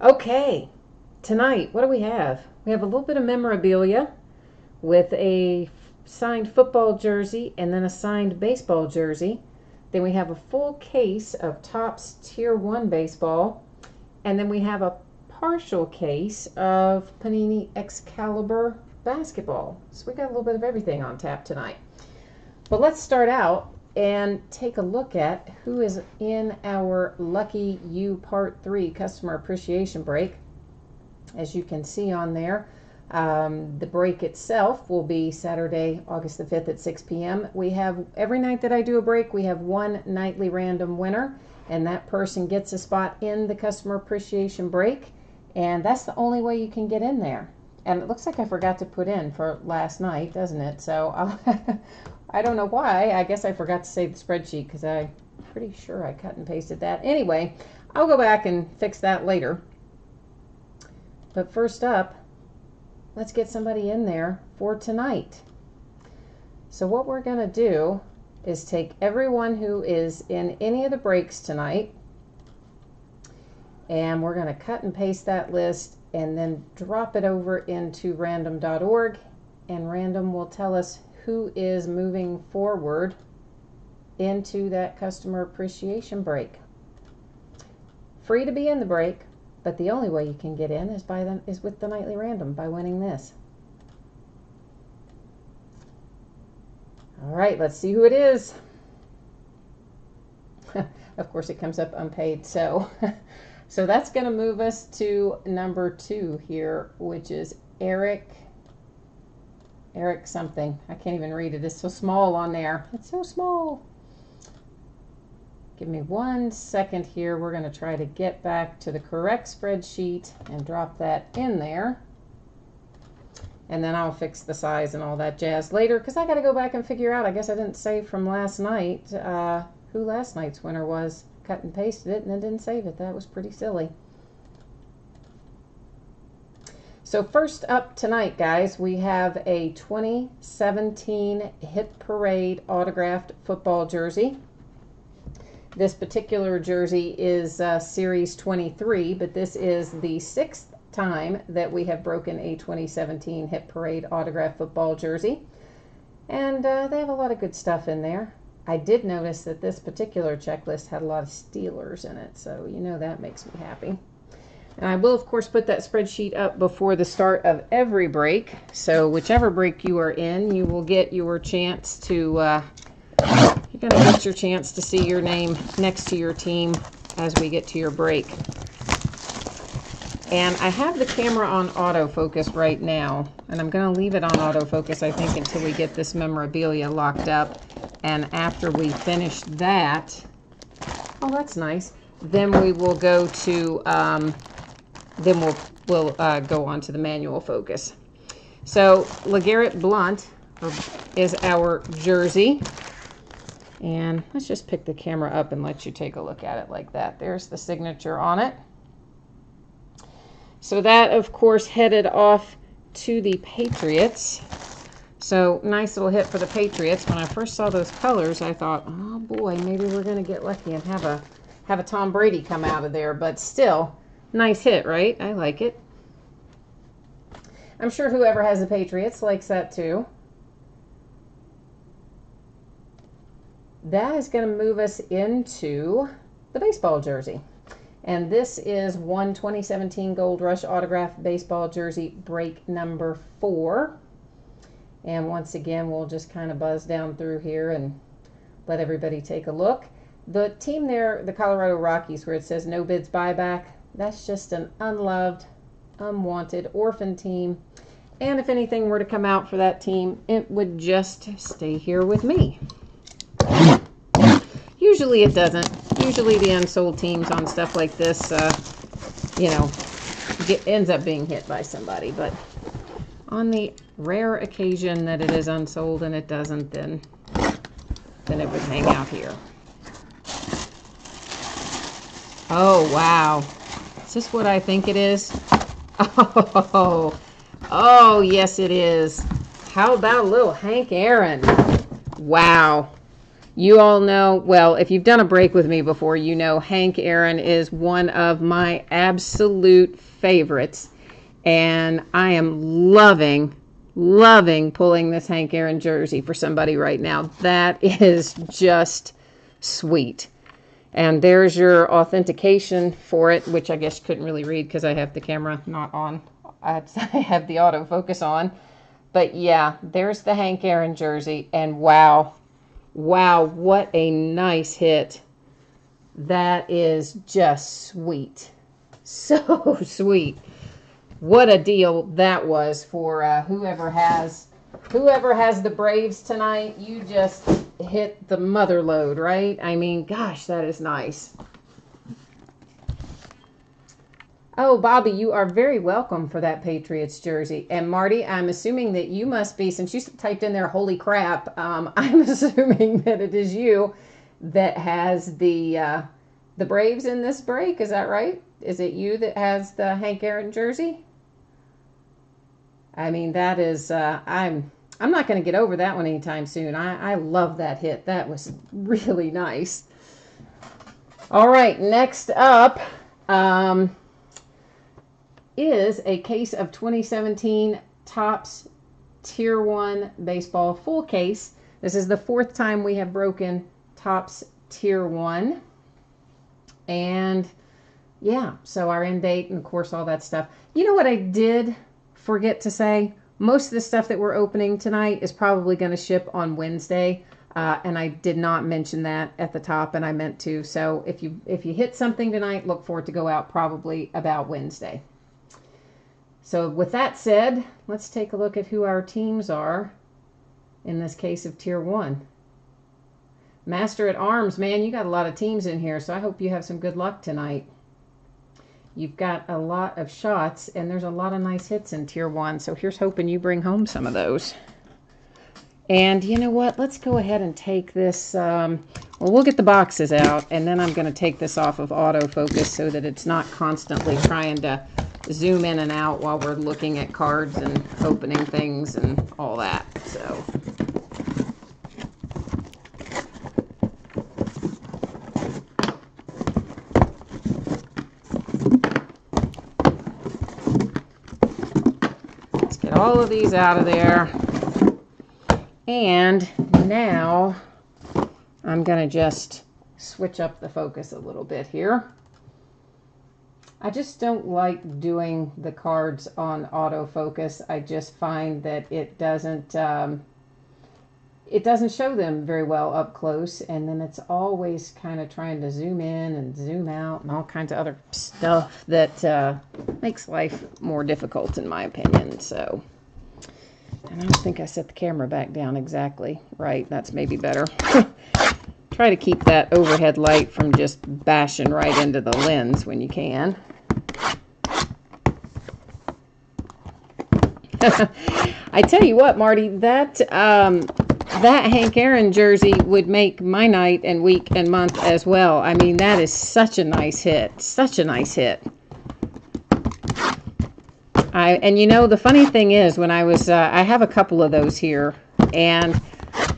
Okay, tonight, what do we have? We have a little bit of memorabilia with a signed football jersey and then a signed baseball jersey. Then we have a full case of Topps Tier 1 baseball. And then we have a partial case of Panini Excalibur basketball. So we got a little bit of everything on tap tonight. But let's start out and take a look at who is in our Lucky You Part 3 Customer Appreciation Break. As you can see on there, the break itself will be Saturday, August the 5th at 6 p.m. We have, every night that I do a break, we have one nightly random winner, and that person gets a spot in the Customer Appreciation Break, and that's the only way you can get in there. And it looks like I forgot to put in for last night, doesn't it? So I don't know why. I guess I forgot to save the spreadsheet because I'm pretty sure I cut and pasted that. Anyway, I'll go back and fix that later. But first up, let's get somebody in there for tonight. So what we're going to do is take everyone who is in any of the breaks tonight, and we're going to cut and paste that list and then drop it over into random.org, and Random will tell us who is moving forward into that Customer Appreciation Break. Free to be in the break, but the only way you can get in is with the nightly random by winning this. All right, let's see who it is. Of course, it comes up unpaid, so that's going to move us to number 2 here, which is Eric something. I can't even read it. It's so small on there. It's so small. Give me 1 second here. We're going to try to get back to the correct spreadsheet and drop that in there. And then I'll fix the size and all that jazz later because I got to go back and figure out. I guess I didn't save from last night who last night's winner was. Cut and pasted it and then didn't save it. That was pretty silly. So first up tonight, guys, we have a 2017 Hit Parade autographed football jersey. This particular jersey is Series 23, but this is the 6th time that we have broken a 2017 Hit Parade autographed football jersey. And they have a lot of good stuff in there. I did notice that this particular checklist had a lot of Steelers in it, so you know that makes me happy. And I will, of course, put that spreadsheet up before the start of every break. So whichever break you are in, you will get your chance to, you're going to get your chance to see your name next to your team as we get to your break. And I have the camera on autofocus right now, and I'm going to leave it on autofocus, I think, until we get this memorabilia locked up. And after we finish that, oh, that's nice, then we will go to, then we'll go on to the manual focus. So LeGarrette Blount is our jersey. And let's just pick the camera up and let you take a look at it like that. There's the signature on it. So that, of course, headed off to the Patriots. So nice little hit for the Patriots. When I first saw those colors, I thought, oh boy, maybe we're going to get lucky and have a Tom Brady come out of there. But still, nice hit, right? I like it. I'm sure whoever has the Patriots likes that too. That is going to move us into the baseball jersey. And this is one 2017 Gold Rush autographed baseball jersey, break number 4. And once again, we'll just kind of buzz down through here and let everybody take a look. The team there, the Colorado Rockies, where it says no bids buyback, that's just an unloved, unwanted orphan team. And if anything were to come out for that team, it would just stay here with me. Usually it doesn't. Usually the unsold teams on stuff like this, you know, ends up being hit by somebody. But on the rare occasion that it is unsold and it doesn't, then it would hang out here. Oh, wow. Is this what I think it is? Oh, yes it is. How about a little Hank Aaron? Wow. You all know, well, if you've done a break with me before, you know Hank Aaron is one of my absolute favorites. And I am loving pulling this Hank Aaron jersey for somebody right now. That is just sweet. And there's your authentication for it, which I guess you couldn't really read because I have the camera not on. I have the autofocus on. But yeah, there's the Hank Aaron jersey. And wow, what a nice hit. That is just sweet. So sweet. What a deal that was for whoever has the Braves tonight. You just hit the mother load, right? I mean, gosh, that is nice. Oh, Bobby, you are very welcome for that Patriots jersey. And Marty, I'm assuming that you must be, since you typed in there, holy crap, I'm assuming that it is you that has the Braves in this break. Is that right? Is it you that has the Hank Aaron jersey? I mean, that is, I'm not going to get over that one anytime soon. I love that hit. That was really nice. All right, next up is a case of 2017 Topps Tier 1 Baseball full case. This is the 4th time we have broken Topps Tier 1. And yeah, so our end date and of course all that stuff. You know what I did forget to say? Most of the stuff that we're opening tonight is probably going to ship on Wednesday. And I did not mention that at the top, and I meant to. So if you hit something tonight, look for it to go out probably about Wednesday. So with that said, let's take a look at who our teams are in this case of Tier 1. Master at Arms, man, you got a lot of teams in here, so I hope you have some good luck tonight. You've got a lot of shots, and there's a lot of nice hits in Tier 1, so here's hoping you bring home some of those. And you know what? Let's go ahead and take this. Well, we'll get the boxes out, and then I'm going to take this off of autofocus so that it's not constantly trying to zoom in and out while we're looking at cards and opening things and all that. So. Let's get all of these out of there. And now I'm going to just switch up the focus a little bit here. I just don't like doing the cards on autofocus. I just find that it doesn't show them very well up close, and then it's always kind of trying to zoom in and zoom out and all kinds of other stuff that makes life more difficult in my opinion. So. And I don't think I set the camera back down exactly right. That's maybe better. Try to keep that overhead light from just bashing right into the lens when you can. I tell you what, Marty, that Hank Aaron jersey would make my night and week and month as well. I mean, that is such a nice hit. Such a nice hit. And you know, the funny thing is, when I was, I have a couple of those here, and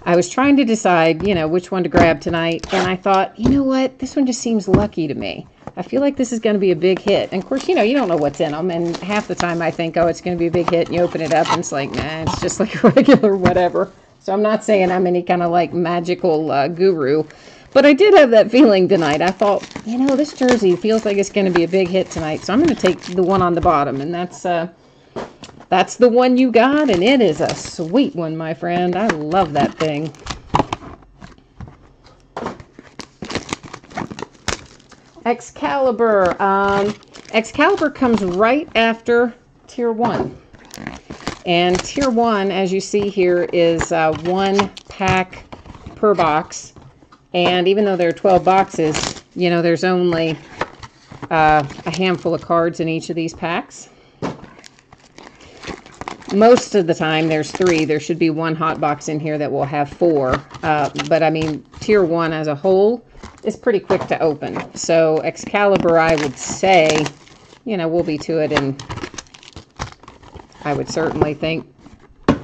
I was trying to decide, you know, which one to grab tonight, and I thought, you know what, this one just seems lucky to me. I feel like this is going to be a big hit. And of course, you know, you don't know what's in them, and half the time I think, oh, it's going to be a big hit, and you open it up, and it's like, nah, it's just like a regular whatever. So I'm not saying I'm any kind of like magical guru, but I did have that feeling tonight. I thought, you know, this jersey feels like it's going to be a big hit tonight. So I'm going to take the one on the bottom. And that's the one you got. And it is a sweet one, my friend. I love that thing. Excalibur. Excalibur comes right after Tier 1. And Tier 1, as you see here, is 1 pack per box. And even though there are 12 boxes, you know, there's only a handful of cards in each of these packs. Most of the time, there's 3. There should be 1 hot box in here that will have 4. But, I mean, Tier 1 as a whole is pretty quick to open. So, Excalibur, I would say, you know, we'll be to it in, I would certainly think,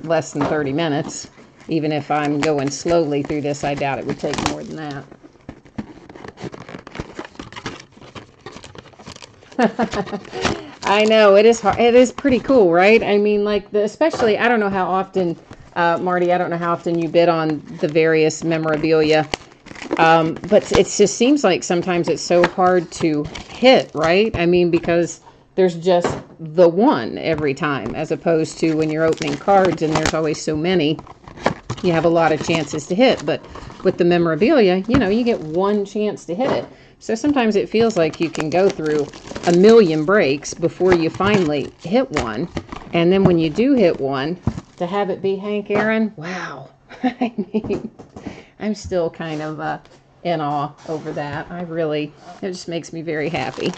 less than 30 minutes. Even if I'm going slowly through this, I doubt it would take more than that. I know, it is hard. It is pretty cool, right? I mean, like, especially, I don't know how often, Marty, I don't know how often you bid on the various memorabilia, but it just seems like sometimes it's so hard to hit, right? I mean, because there's just the one every time, as opposed to when you're opening cards and there's always so many, you have a lot of chances to hit. But with the memorabilia, you know, you get one chance to hit it. So sometimes it feels like you can go through a million breaks before you finally hit one. And then when you do hit one, to have it be Hank Aaron, wow. I mean, I'm still kind of in awe over that. It just makes me very happy.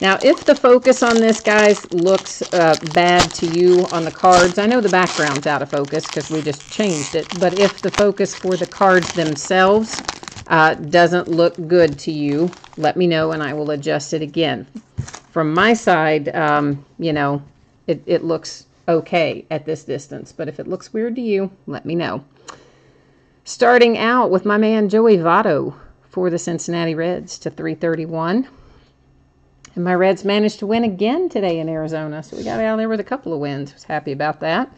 Now, if the focus on this, guys, looks bad to you on the cards, I know the background's out of focus because we just changed it, but if the focus for the cards themselves doesn't look good to you, let me know and I will adjust it again. From my side, you know, it looks okay at this distance, but if it looks weird to you, let me know. Starting out with my man Joey Votto for the Cincinnati Reds to 331. And my Reds managed to win again today in Arizona, so we got out of there with a couple of wins. I was happy about that.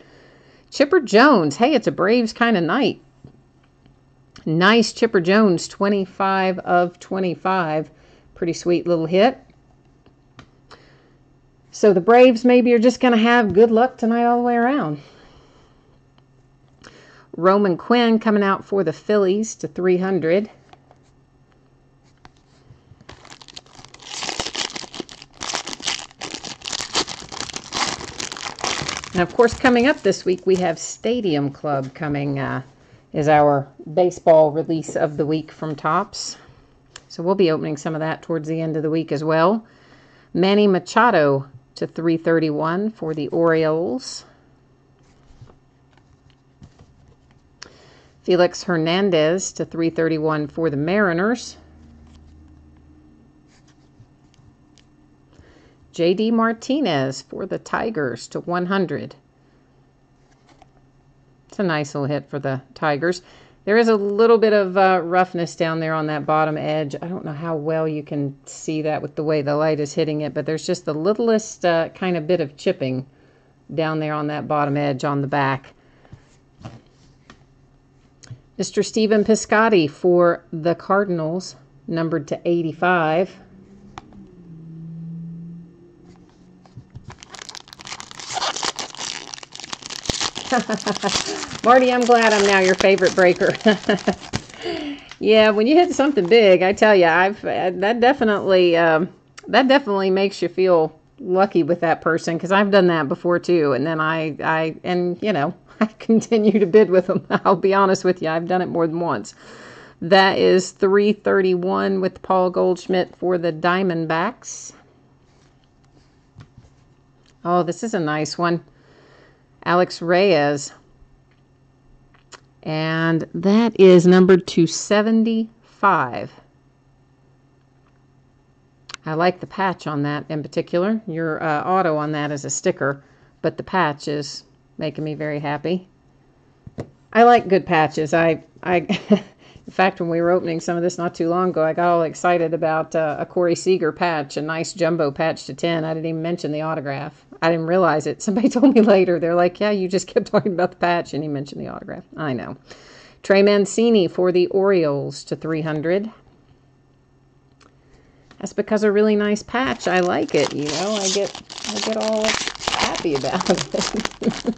Chipper Jones. Hey, it's a Braves kind of night. Nice Chipper Jones, 25 of 25. Pretty sweet little hit. So the Braves maybe are just going to have good luck tonight all the way around. Roman Quinn coming out for the Phillies to 300. And of course, coming up this week, we have Stadium Club coming, is our baseball release of the week from Topps. So we'll be opening some of that towards the end of the week as well. Manny Machado to 331 for the Orioles. Felix Hernandez to 331 for the Mariners. J.D. Martinez for the Tigers to 100. It's a nice little hit for the Tigers. There is a little bit of roughness down there on that bottom edge. I don't know how well you can see that with the way the light is hitting it, but there's just the littlest kind of bit of chipping down there on that bottom edge on the back. Mr. Stephen Piscotty for the Cardinals, numbered to 85. Marty, I'm glad I'm now your favorite breaker. Yeah, when you hit something big, I tell you, that definitely makes you feel lucky with that person, because I've done that before too. And then I you know, I continue to bid with them. I'll be honest with you, I've done it more than once. That is 331 with Paul Goldschmidt for the Diamondbacks. Oh, this is a nice one. Alex Reyes. And that is numbered to 75. I like the patch on that in particular. Your auto on that is a sticker, but the patch is making me very happy. I like good patches. In fact, when we were opening some of this not too long ago, I got all excited about a Corey Seager patch, a nice jumbo patch to 10. I didn't even mention the autograph. I didn't realize it. Somebody told me later. They're like, yeah, you just kept talking about the patch and you mentioned the autograph. I know. Trey Mancini for the Orioles to 300. That's because a really nice patch. I like it, you know. I get all happy about it.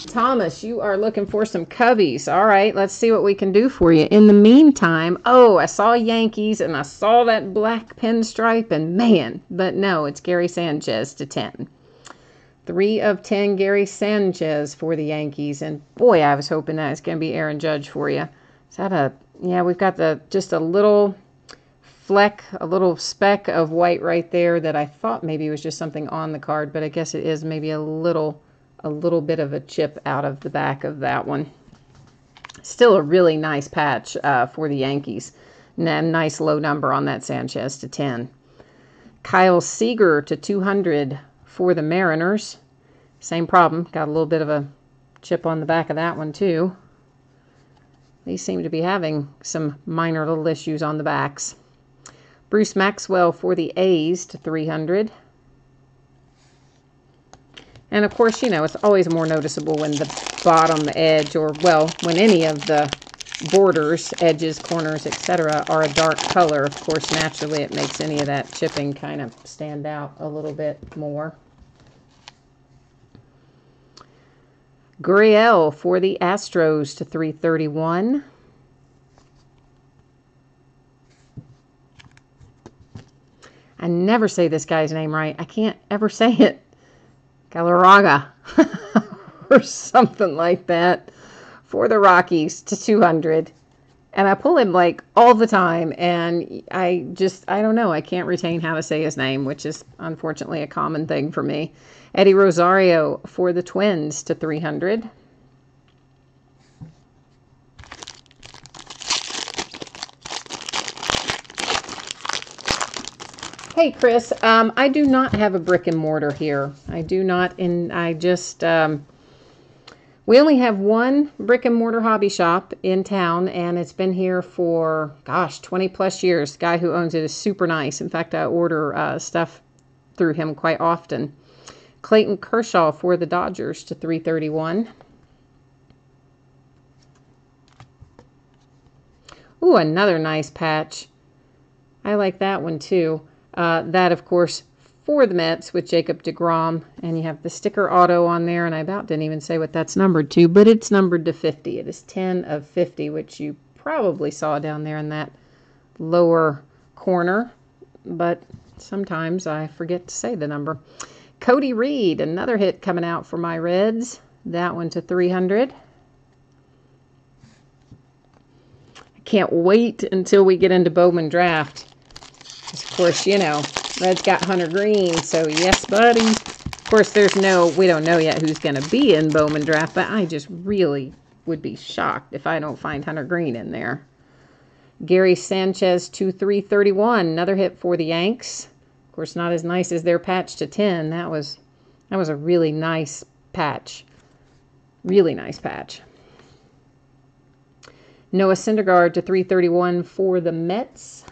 Thomas, you are looking for some Cubbies. All right, let's see what we can do for you. In the meantime, oh, I saw Yankees and I saw that black pinstripe and man, but no, it's Gary Sanchez to 10. 3 of 10 Gary Sanchez for the Yankees. And boy, I was hoping that it's going to be Aaron Judge for you. Is that yeah, we've got just a little fleck, a little speck of white right there that I thought maybe was just something on the card, but I guess it is maybe a little bit of a chip out of the back of that one. Still a really nice patch for the Yankees. Nice low number on that Sanchez to 10. Kyle Seager to 200 for the Mariners. Same problem. Got a little bit of a chip on the back of that one too. These seem to be having some minor little issues on the backs. Bruce Maxwell for the A's to 300. And of course, you know, it's always more noticeable when the bottom edge, or well, when any of the borders, edges, corners, etc. are a dark color. Of course, naturally it makes any of that chipping kind of stand out a little bit more. Gurriel for the Astros to 331. I never say this guy's name right. I can't ever say it. Galarraga or something like that for the Rockies to 200. And I pull him like all the time, and I don't know. I can't retain how to say his name, which is unfortunately a common thing for me. Eddie Rosario for the Twins to 300. Hey, Chris, I do not have a brick and mortar here. I do not, and I just, we only have one brick and mortar hobby shop in town, and it's been here for, gosh, 20 plus years. The guy who owns it is super nice. In fact, I order stuff through him quite often. Clayton Kershaw for the Dodgers to 331. Ooh, another nice patch. I like that one too. That, of course, for the Mets with Jacob deGrom. And you have the sticker auto on there. And I about didn't even say what that's numbered to, but it's numbered to 50. It is 10 of 50, which you probably saw down there in that lower corner. But sometimes I forget to say the number. Cody Reed, another hit coming out for my Reds. That one to 300. I can't wait until we get into Bowman Draft. Of course, you know, Reds got Hunter Green, so yes, buddy. Of course, we don't know yet who's going to be in Bowman Draft, but I just really would be shocked if I don't find Hunter Green in there. Gary Sanchez to 331, another hit for the Yanks. Of course, not as nice as their patch to 10. That was a really nice patch. Really nice patch. Noah Syndergaard to 331 for the Mets.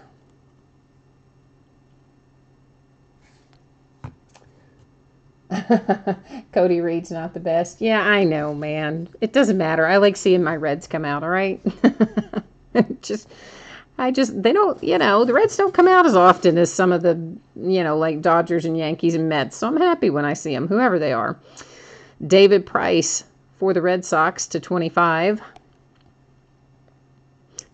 Cody Reed's not the best. Yeah, I know, man. It doesn't matter. I like seeing my Reds come out, all right? They don't, you know, the Reds don't come out as often as some of the, you know, like Dodgers and Yankees and Mets. So I'm happy when I see them, whoever they are. David Price for the Red Sox to 25.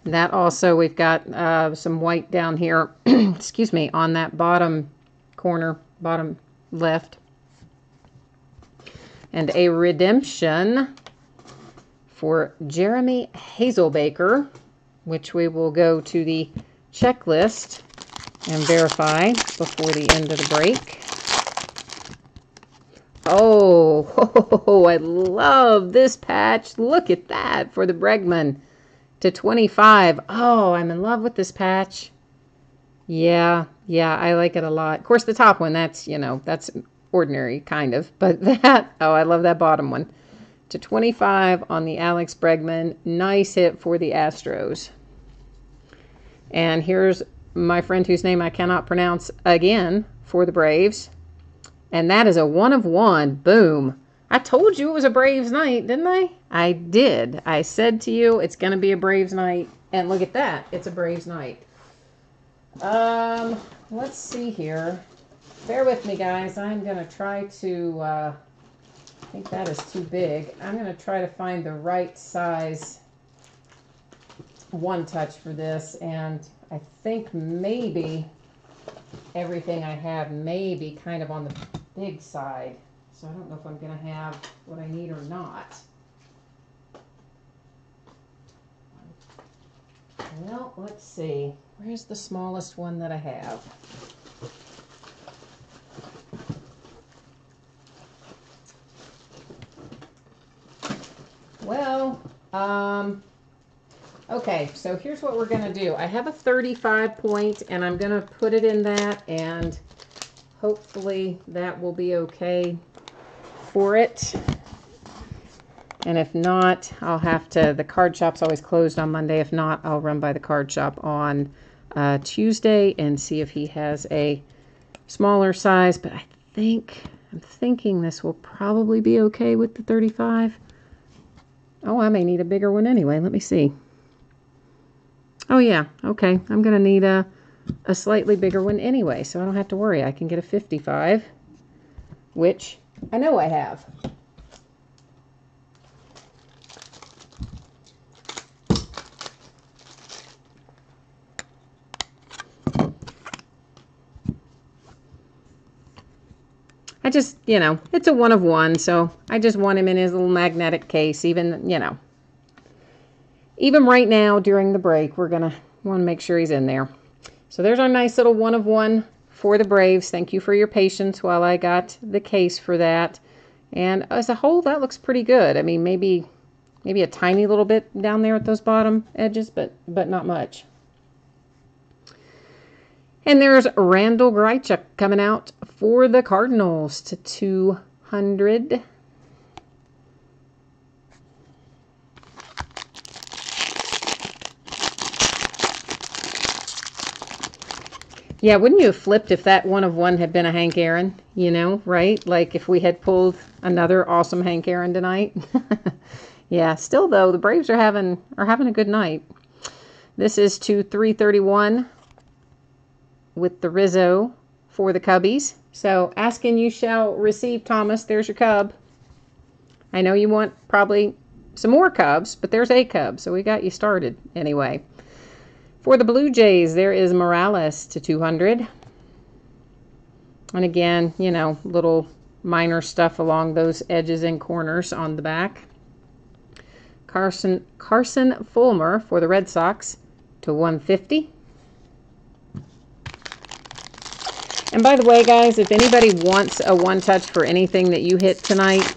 That also, we've got some white down here, excuse me, on that bottom corner, bottom left. And a redemption for Jeremy Hazelbaker, which we will go to the checklist and verify before the end of the break. Oh, I love this patch. Look at that for the Bregman to 25. Oh, I'm in love with this patch. Yeah, I like it a lot. Of course, the top one, that's, you know, that's ordinary, kind of. But that, oh, I love that bottom one. To 25 on the Alex Bregman. Nice hit for the Astros. And here's my friend whose name I cannot pronounce again for the Braves. And that is a 1 of 1. Boom. I told you it was a Braves night, didn't I? I did. I said to you it's going to be a Braves night. And look at that. It's a Braves night. Let's see here. Bear with me, guys. I'm going to try to, I think that is too big. I'm going to try to find the right size one touch for this. And I think maybe everything I have may be kind of on the big side. So I don't know if I'm going to have what I need or not. Well, let's see. Where's the smallest one that I have? Well, okay, so here's what we're going to do. I have a 35 point, and I'm going to put it in that, and hopefully that will be okay for it. And if not, I'll have to, the card shop's always closed on Monday. If not, I'll run by the card shop on Tuesday and see if he has a smaller size. But I'm thinking this will probably be okay with the 35. Oh, I may need a bigger one anyway. Let me see. Oh yeah, okay. I'm going to need a slightly bigger one anyway, so I don't have to worry. I can get a 55, which I know I have. I just, it's a 1 of 1, so I just want him in his little magnetic case, even right now during the break, we're going to want to make sure he's in there. So there's our nice little 1 of 1 for the Braves. Thank you for your patience while I got the case for that. And as a whole, that looks pretty good. I mean, maybe a tiny little bit down there at those bottom edges, but not much. And there's Randall Grichuk coming out for the Cardinals to 200. Yeah, wouldn't you have flipped if that 1 of 1 had been a Hank Aaron, right? Like if we had pulled another awesome Hank Aaron tonight. Yeah, still though, the Braves are having a good night. This is to 331 with the Rizzo for the Cubbies. So, asking you shall receive, Thomas. There's your Cub. I know you want probably some more Cubs, but there's a Cub, so we got you started anyway. For the Blue Jays, there is Morales to 200. And again, little minor stuff along those edges and corners on the back. Carson Fulmer for the Red Sox to 150. And by the way, guys, if anybody wants a one-touch for anything that you hit tonight,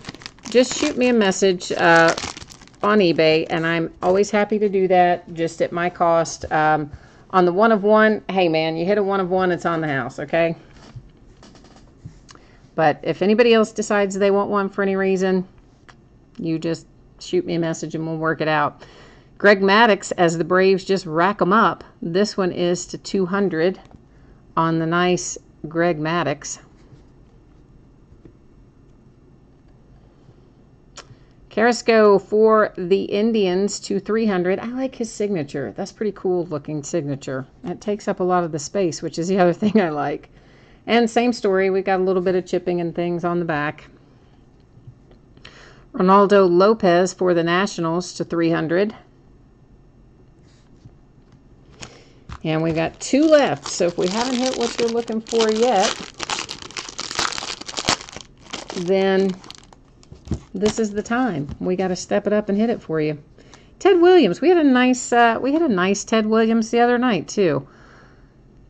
just shoot me a message on eBay, and I'm always happy to do that, just at my cost. On the 1 of 1, hey man, you hit a 1 of 1, it's on the house, okay? But if anybody else decides they want one for any reason, you just shoot me a message and we'll work it out. Greg Maddux, as the Braves just rack them up. This one is to 200 on the nice Greg Maddux. Carrasco for the Indians to 300. I like his signature. That's pretty cool looking signature. It takes up a lot of the space, which is the other thing I like. And same story. We got a little bit of chipping and things on the back. Ronaldo Lopez for the Nationals to 300. And we've got 2 left. So if we haven't hit what you're looking for yet, then this is the time. We got to step it up and hit it for you. Ted Williams. We had a nice Ted Williams the other night too.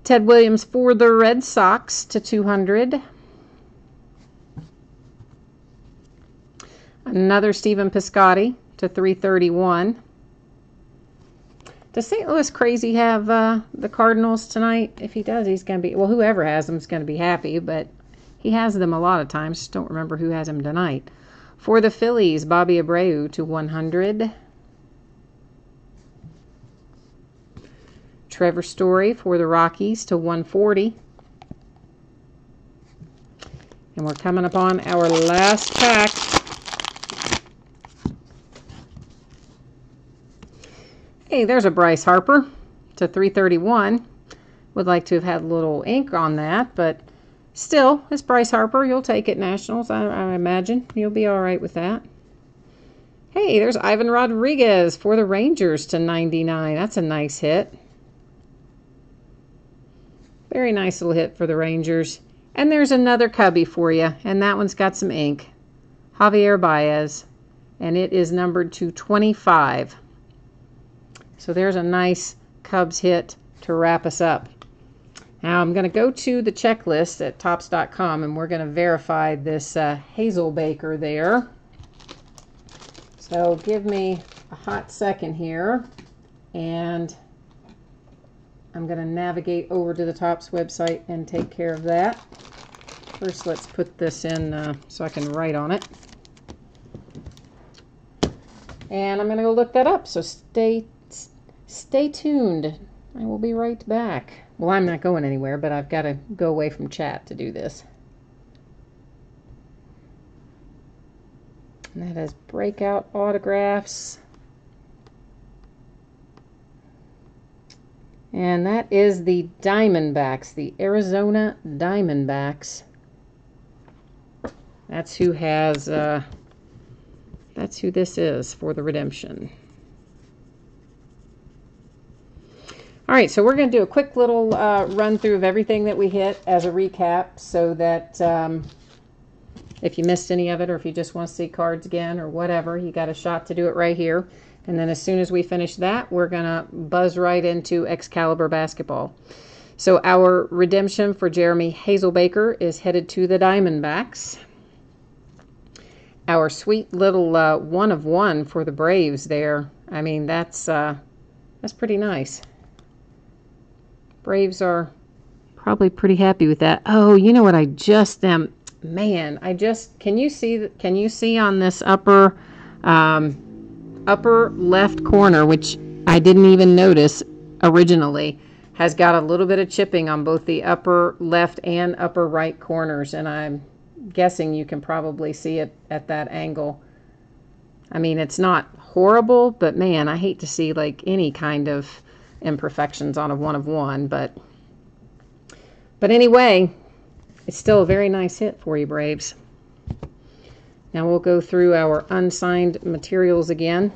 Ted Williams for the Red Sox to 200. Another Stephen Piscotty to 331. Does St. Louis Crazy have the Cardinals tonight? If he does, he's going to be, well, whoever has them is going to be happy, but he has them a lot of times. Just don't remember who has them tonight. For the Phillies, Bobby Abreu to 100. Trevor Story for the Rockies to 140. And we're coming upon our last pack. Hey, there's a Bryce Harper to 331. Would like to have had a little ink on that, but still, it's Bryce Harper. You'll take it, Nationals. I imagine you'll be all right with that. Hey, there's Ivan Rodriguez for the Rangers to 99. That's a nice hit. Very nice little hit for the Rangers. And there's another Cubby for you, and that one's got some ink. Javier Baez, and it is numbered to 25. So there's a nice Cubs hit to wrap us up. Now I'm going to go to the checklist at Topps.com, and we're going to verify this Hazelbaker there. So give me a hot second here, and I'm going to navigate over to the Topps website and take care of that. First, let's put this in so I can write on it. And I'm going to go look that up, so stay tuned. I will be right back. Well, I'm not going anywhere, but I've got to go away from chat to do this. And that is breakout autographs. And that is the Diamondbacks, the Arizona Diamondbacks. That's who has, that's who this is for the redemption. All right, so we're going to do a quick little run through of everything that we hit as a recap, so that if you missed any of it, or if you just want to see cards again or whatever, you got a shot to do it right here. And then as soon as we finish that, we're going to buzz right into Excalibur basketball. So our redemption for Jeremy Hazelbaker is headed to the Diamondbacks. Our sweet little 1 of 1 for the Braves there. I mean, that's pretty nice. Braves are probably pretty happy with that. Oh, you know what I just am, man, can you see on this upper left corner, which I didn't even notice originally, has got a little bit of chipping on both the upper left and upper right corners, and I'm guessing you can probably see it at that angle. I mean, it's not horrible, but man, I hate to see like any kind of imperfections on a 1 of 1, but anyway, it's still a very nice hit for you, Braves. Now we'll go through our unsigned materials again.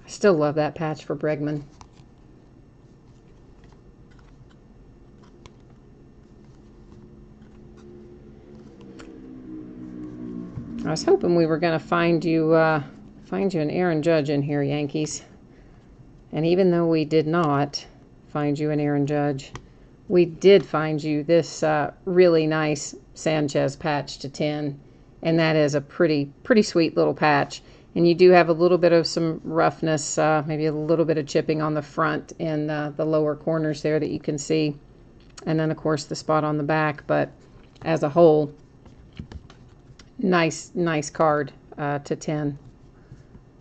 I still love that patch for Bregman. I was hoping we were going to find you an Aaron Judge in here, Yankees. And even though we did not find you an Aaron Judge, we did find you this really nice Sanchez patch to 10. And that is a pretty sweet little patch. And you do have a little bit of some roughness, maybe a little bit of chipping on the front and the lower corners there that you can see. And then, of course, the spot on the back. But as a whole, nice card to 10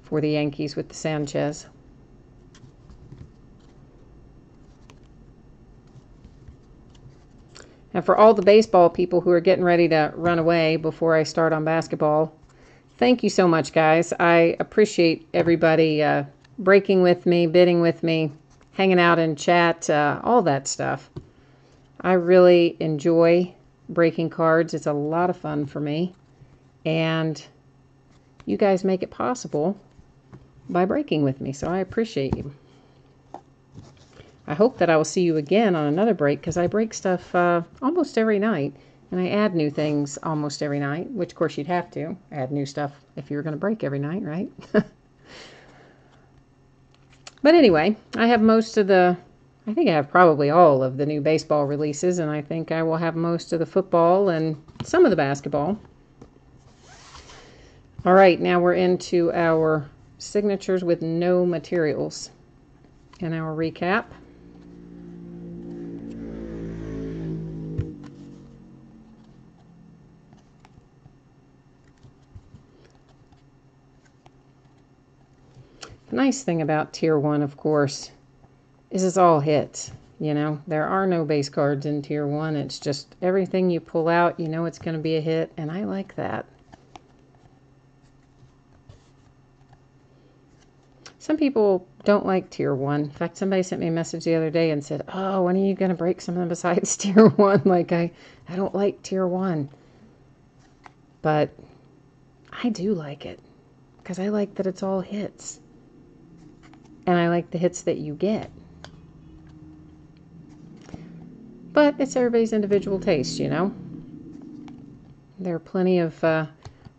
for the Yankees with the Sanchez. And for all the baseball people who are getting ready to run away before I start on basketball, thank you so much, guys. I appreciate everybody breaking with me, bidding with me, hanging out in chat, all that stuff. I really enjoy breaking cards. It's a lot of fun for me. And you guys make it possible by breaking with me, so I appreciate you. I hope that I will see you again on another break, because I break stuff almost every night, and I add new things almost every night, which of course you'd have to add new stuff if you were going to break every night, right? But anyway, I have I think I have probably all of the new baseball releases, and I think I will have most of the football and some of the basketball. All right, now we're into our signatures with no materials and our recap. The nice thing about Tier 1, of course, is it's all hits. You know, there are no base cards in Tier 1. It's just everything you pull out, you know it's going to be a hit, and I like that. Some people don't like Tier 1. In fact, somebody sent me a message the other day and said, oh, when are you going to break something besides Tier 1? Like, I don't like Tier 1. But I do like it, because I like that it's all hits. And I like the hits that you get. But it's everybody's individual taste, you know. There are plenty of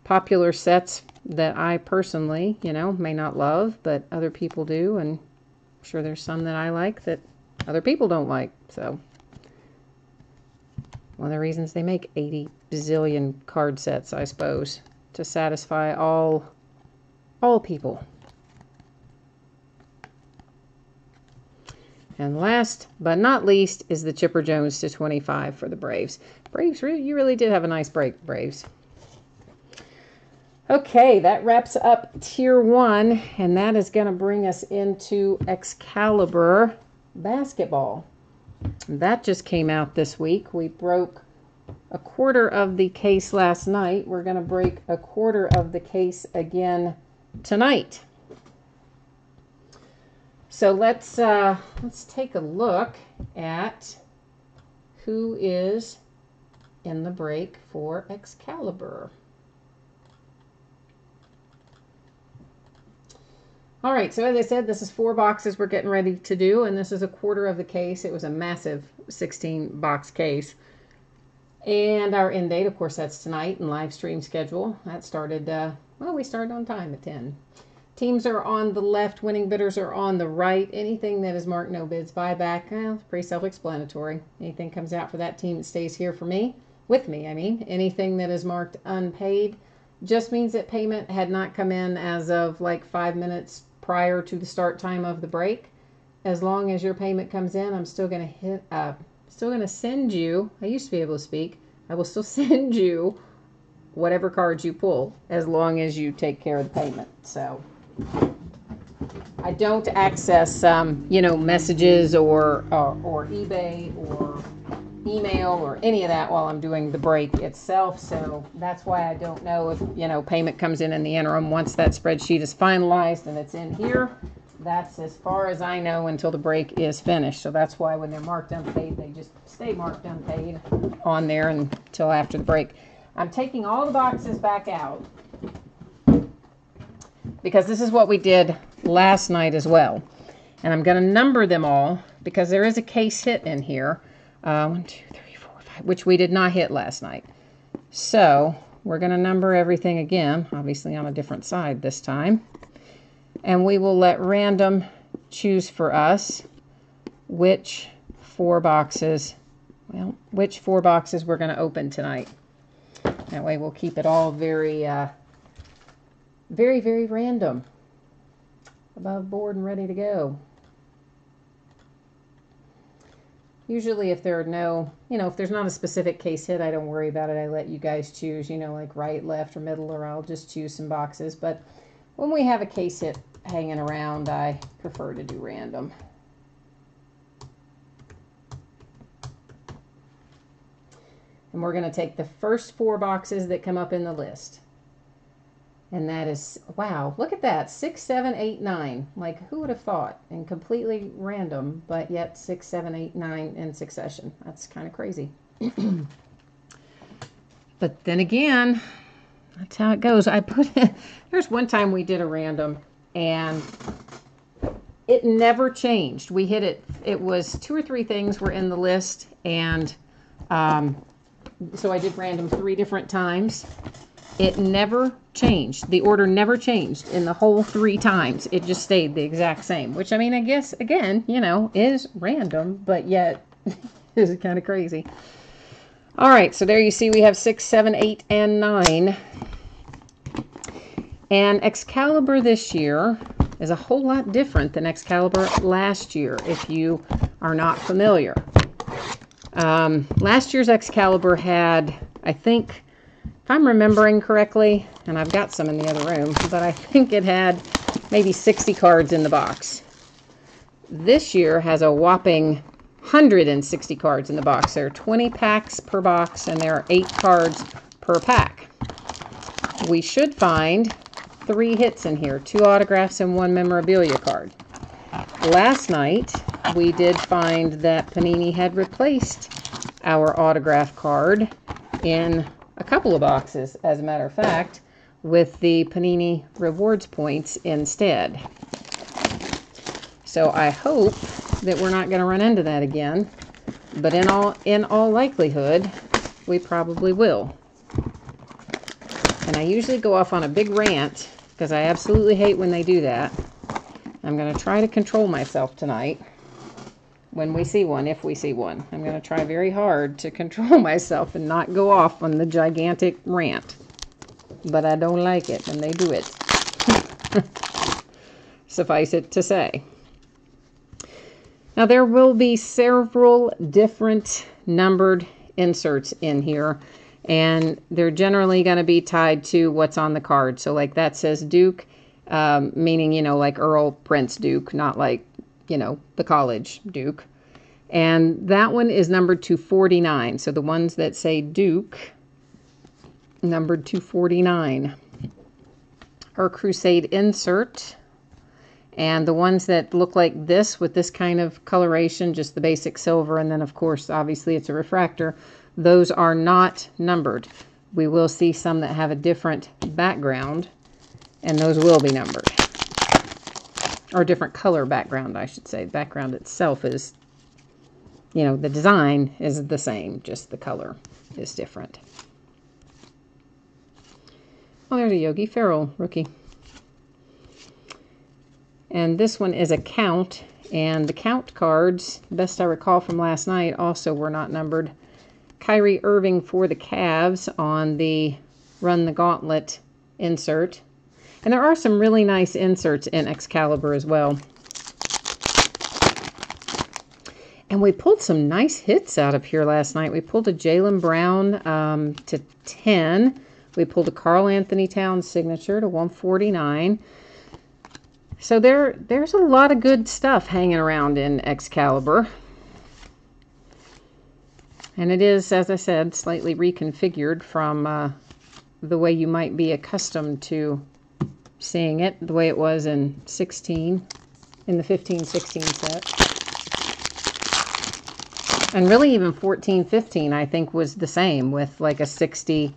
popular sets that I personally, you know, may not love, but other people do. And I'm sure there's some that I like that other people don't like. So one of the reasons they make 80 bazillion card sets, I suppose, to satisfy all people. And last but not least is the Chipper Jones to 25 for the Braves. Braves, you really did have a nice break, Braves. Okay, that wraps up Tier 1, and that is going to bring us into Excalibur basketball. That just came out this week. We broke a quarter of the case last night. We're going to break a quarter of the case again tonight. So let's take a look at who is in the break for Excalibur. All right, so as I said, this is 4 boxes we're getting ready to do, and this is a quarter of the case. It was a massive 16-box case. And our end date, of course, that's tonight, and live stream schedule. That started, well, we started on time at 10. Teams are on the left, winning bidders are on the right. Anything that is marked no bids, buyback, well, pretty self-explanatory. Anything comes out for that team, it stays here for me, with me, I mean. Anything that is marked unpaid just means that payment had not come in as of like 5 minutes prior to the start time of the break. As long as your payment comes in, I'm still going to send you, I used to be able to speak, I will still send you whatever cards you pull as long as you take care of the payment. So I don't access, messages or eBay or email or any of that while I'm doing the break itself. So that's why I don't know if, payment comes in the interim. Once that spreadsheet is finalized and it's in here, that's as far as I know until the break is finished. So that's why when they're marked unpaid, they just stay marked unpaid on there until after the break. I'm taking all the boxes back out because this is what we did last night as well. And I'm going to number them all because there is a case hit in here. 1, 2, 3, 4, 5, which we did not hit last night. So we're going to number everything again, obviously on a different side this time. And we will let random choose for us which 4 boxes we're going to open tonight. That way we'll keep it all very, very random. Above board and ready to go. Usually if there are no, if there's not a specific case hit, I don't worry about it. I let you guys choose, like right, left, or middle, or I'll just choose some boxes. But when we have a case hit hanging around, I prefer to do random. And we're going to take the first 4 boxes that come up in the list. And that is, wow, look at that, 6, 7, 8, 9. Like, who would have thought? And completely random, but yet 6, 7, 8, 9 in succession. That's kind of crazy. But then again, that's how it goes. There's one time we did a random, and it never changed. We hit it. It was 2 or 3 things were in the list, and so I did random 3 different times. It never changed. The order never changed in the whole 3 times. It just stayed the exact same, which, I mean, I guess, again, is random, but yet is kind of crazy. All right, so there you see we have 6, 7, 8, and 9. And Excalibur this year is a whole lot different than Excalibur last year, if you are not familiar. Last year's Excalibur had, I think, if I'm remembering correctly, and I've got some in the other room, but I think it had maybe 60 cards in the box. This year has a whopping 160 cards in the box. There are 20 packs per box, and there are 8 cards per pack. We should find 3 hits in here, 2 autographs and 1 memorabilia card. Last night, we did find that Panini had replaced our autograph card in a couple of boxes, as a matter of fact, with the Panini Rewards points instead. So I hope that we're not going to run into that again, but in all likelihood, we probably will. And I usually go off on a big rant, because I absolutely hate when they do that. I'm going to try to control myself tonight when we see one, if we see one. I'm going to try very hard to control myself and not go off on the gigantic rant. But I don't like it when they do it. Suffice it to say. Now there will be several different numbered inserts in here, and they're generally going to be tied to what's on the card. So like that says Duke, meaning, you know, like Earl Prince Duke, not like, you know, the college Duke. And that one is numbered to 49. So the ones that say Duke, numbered to 49, are Crusade insert. And the ones that look like this with this kind of coloration, just the basic silver, and then of course, obviously it's a refractor, those are not numbered. We will see some that have a different background, and those will be numbered. Or different color background, I should say. The background itself is, you know, the design is the same, just the color is different. Oh, there's a Yogi Ferrell rookie. And this one is a count, and the count cards, best I recall from last night, also were not numbered. Kyrie Irving for the Cavs on the Run the Gauntlet insert. And there are some really nice inserts in Excalibur as well. And we pulled some nice hits out of here last night. We pulled a Jaylen Brown to 10. We pulled a Karl Anthony Towns signature to 149. So there's a lot of good stuff hanging around in Excalibur. And it is, as I said, slightly reconfigured from the way you might be accustomed to seeing it, the way it was in 16, in the 15-16 set. And really even 14-15, I think, was the same with like a 60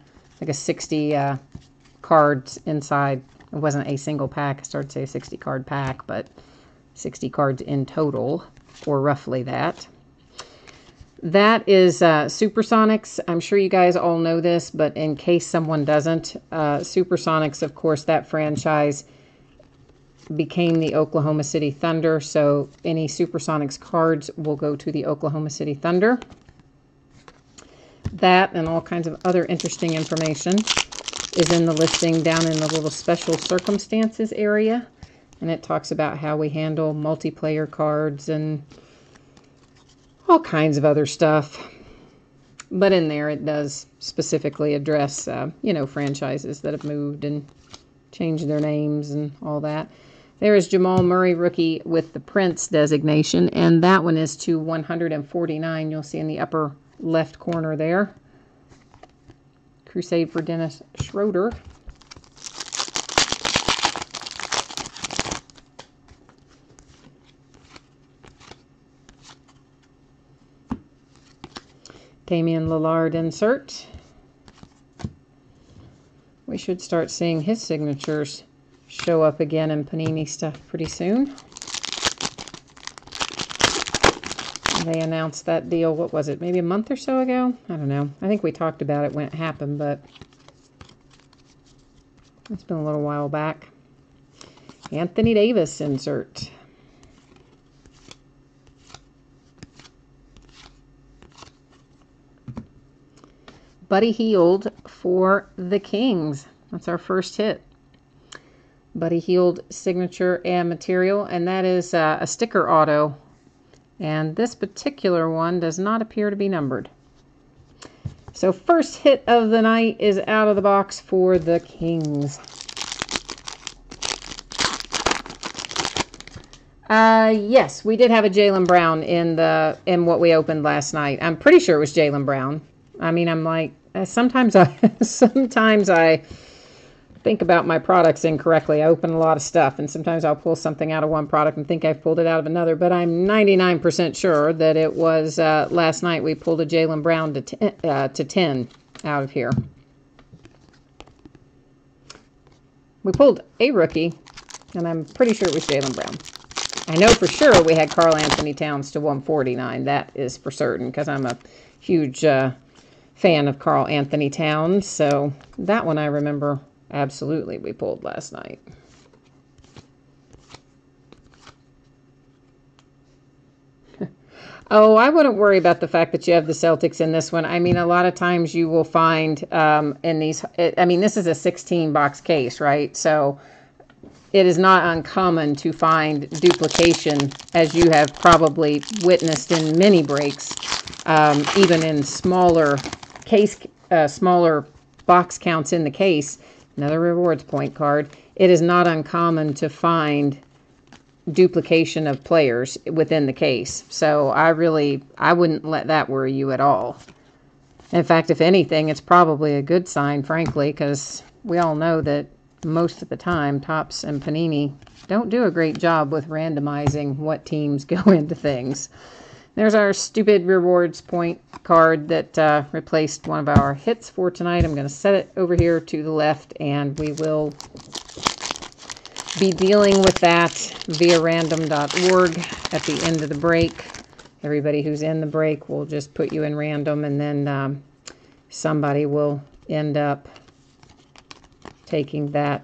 cards inside. It wasn't a single pack. I started to say a 60 card pack, but 60 cards in total, or roughly that. That is Supersonics. I'm sure you guys all know this, but in case someone doesn't, Supersonics, of course, that franchise became the Oklahoma City Thunder, so any Supersonics cards will go to the Oklahoma City Thunder. That and all kinds of other interesting information is in the listing down in the little special circumstances area, and it talks about how we handle multiplayer cards and all kinds of other stuff. But in there it does specifically address you know, franchises that have moved and changed their names and all that. There is Jamal Murray rookie with the Prince designation, and that one is to 149. You'll see in the upper left corner there. Crusade for Dennis Schroeder. Damian Lillard insert. We should start seeing his signatures show up again in Panini stuff pretty soon. They announced that deal, what was it, maybe a month or so ago? I don't know. I think we talked about it when it happened, but it's been a little while back. Anthony Davis insert. Buddy Hield for the Kings. That's our first hit. Buddy Hield signature and material, and that is a sticker auto. And this particular one does not appear to be numbered. So first hit of the night is out of the box for the Kings. Yes, we did have a Jaylen Brown in what we opened last night. I'm pretty sure it was Jaylen Brown. I mean, I'm like, sometimes I think about my products incorrectly. I open a lot of stuff, and sometimes I'll pull something out of one product and think I've pulled it out of another, but I'm 99% sure that it was last night we pulled a Jaylen Brown to 10 out of here. We pulled a rookie, and I'm pretty sure it was Jaylen Brown. I know for sure we had Karl Anthony Towns to 149. That is for certain, because I'm a huge fan of Karl Anthony Towns, so that one I remember absolutely we pulled last night. Oh, I wouldn't worry about the fact that you have the Celtics in this one. I mean, a lot of times you will find in these, I mean, this is a 16 box case, right? So it is not uncommon to find duplication, as you have probably witnessed in many breaks, even in smaller box counts in the case. Another rewards point card. It is not uncommon to find duplication of players within the case. So I wouldn't let that worry you at all. In fact, if anything, it's probably a good sign, frankly, because we all know that most of the time, Topps and Panini don't do a great job with randomizing what teams go into things. There's our stupid rewards point card that replaced one of our hits for tonight. I'm going to set it over here to the left, and we will be dealing with that via random.org at the end of the break. Everybody who's in the break will just put you in random, and then somebody will end up taking that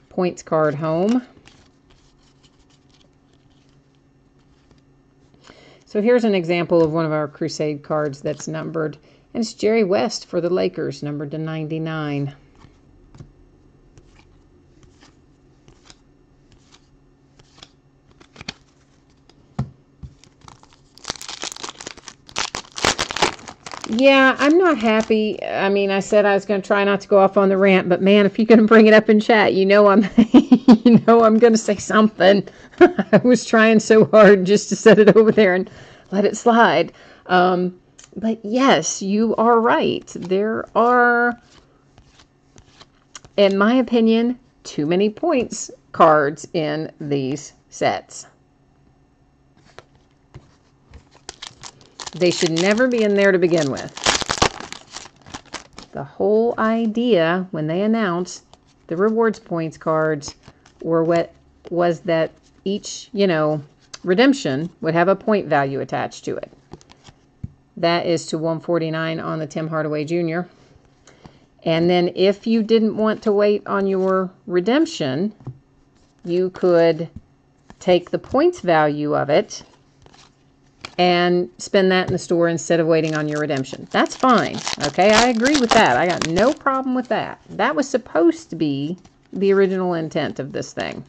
points card home. So here's an example of one of our Crusade cards that's numbered, and it's Jerry West for the Lakers, numbered to 99. Yeah, I'm not happy. I mean, I said I was going to try not to go off on the rant, but man, if you're going to bring it up in chat, you know I'm I'm going to say something. I was trying so hard just to set it over there and let it slide. But yes, you are right. There are, in my opinion, too many points cards in these sets. They should never be in there to begin with. The whole idea when they announced the rewards points cards was that each, redemption would have a point value attached to it. That is to 149 on the Tim Hardaway Jr. And then if you didn't want to wait on your redemption, you could take the points value of it and spend that in the store instead of waiting on your redemption. That's fine. Okay, I agree with that. I got no problem with that. That was supposed to be the original intent of this thing.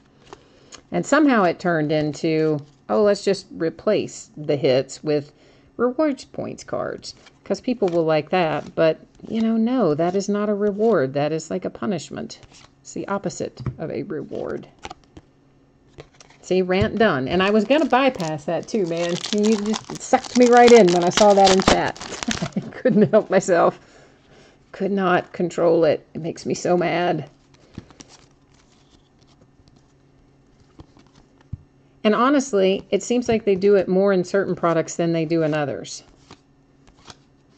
And somehow it turned into, oh, let's just replace the hits with rewards points cards, because people will like that. But, no, that is not a reward. That is like a punishment. It's the opposite of a reward. See, rant done. And I was going to bypass that too, man. You just sucked me right in when I saw that in chat. I couldn't help myself. Could not control it. It makes me so mad. And honestly, it seems like they do it more in certain products than they do in others.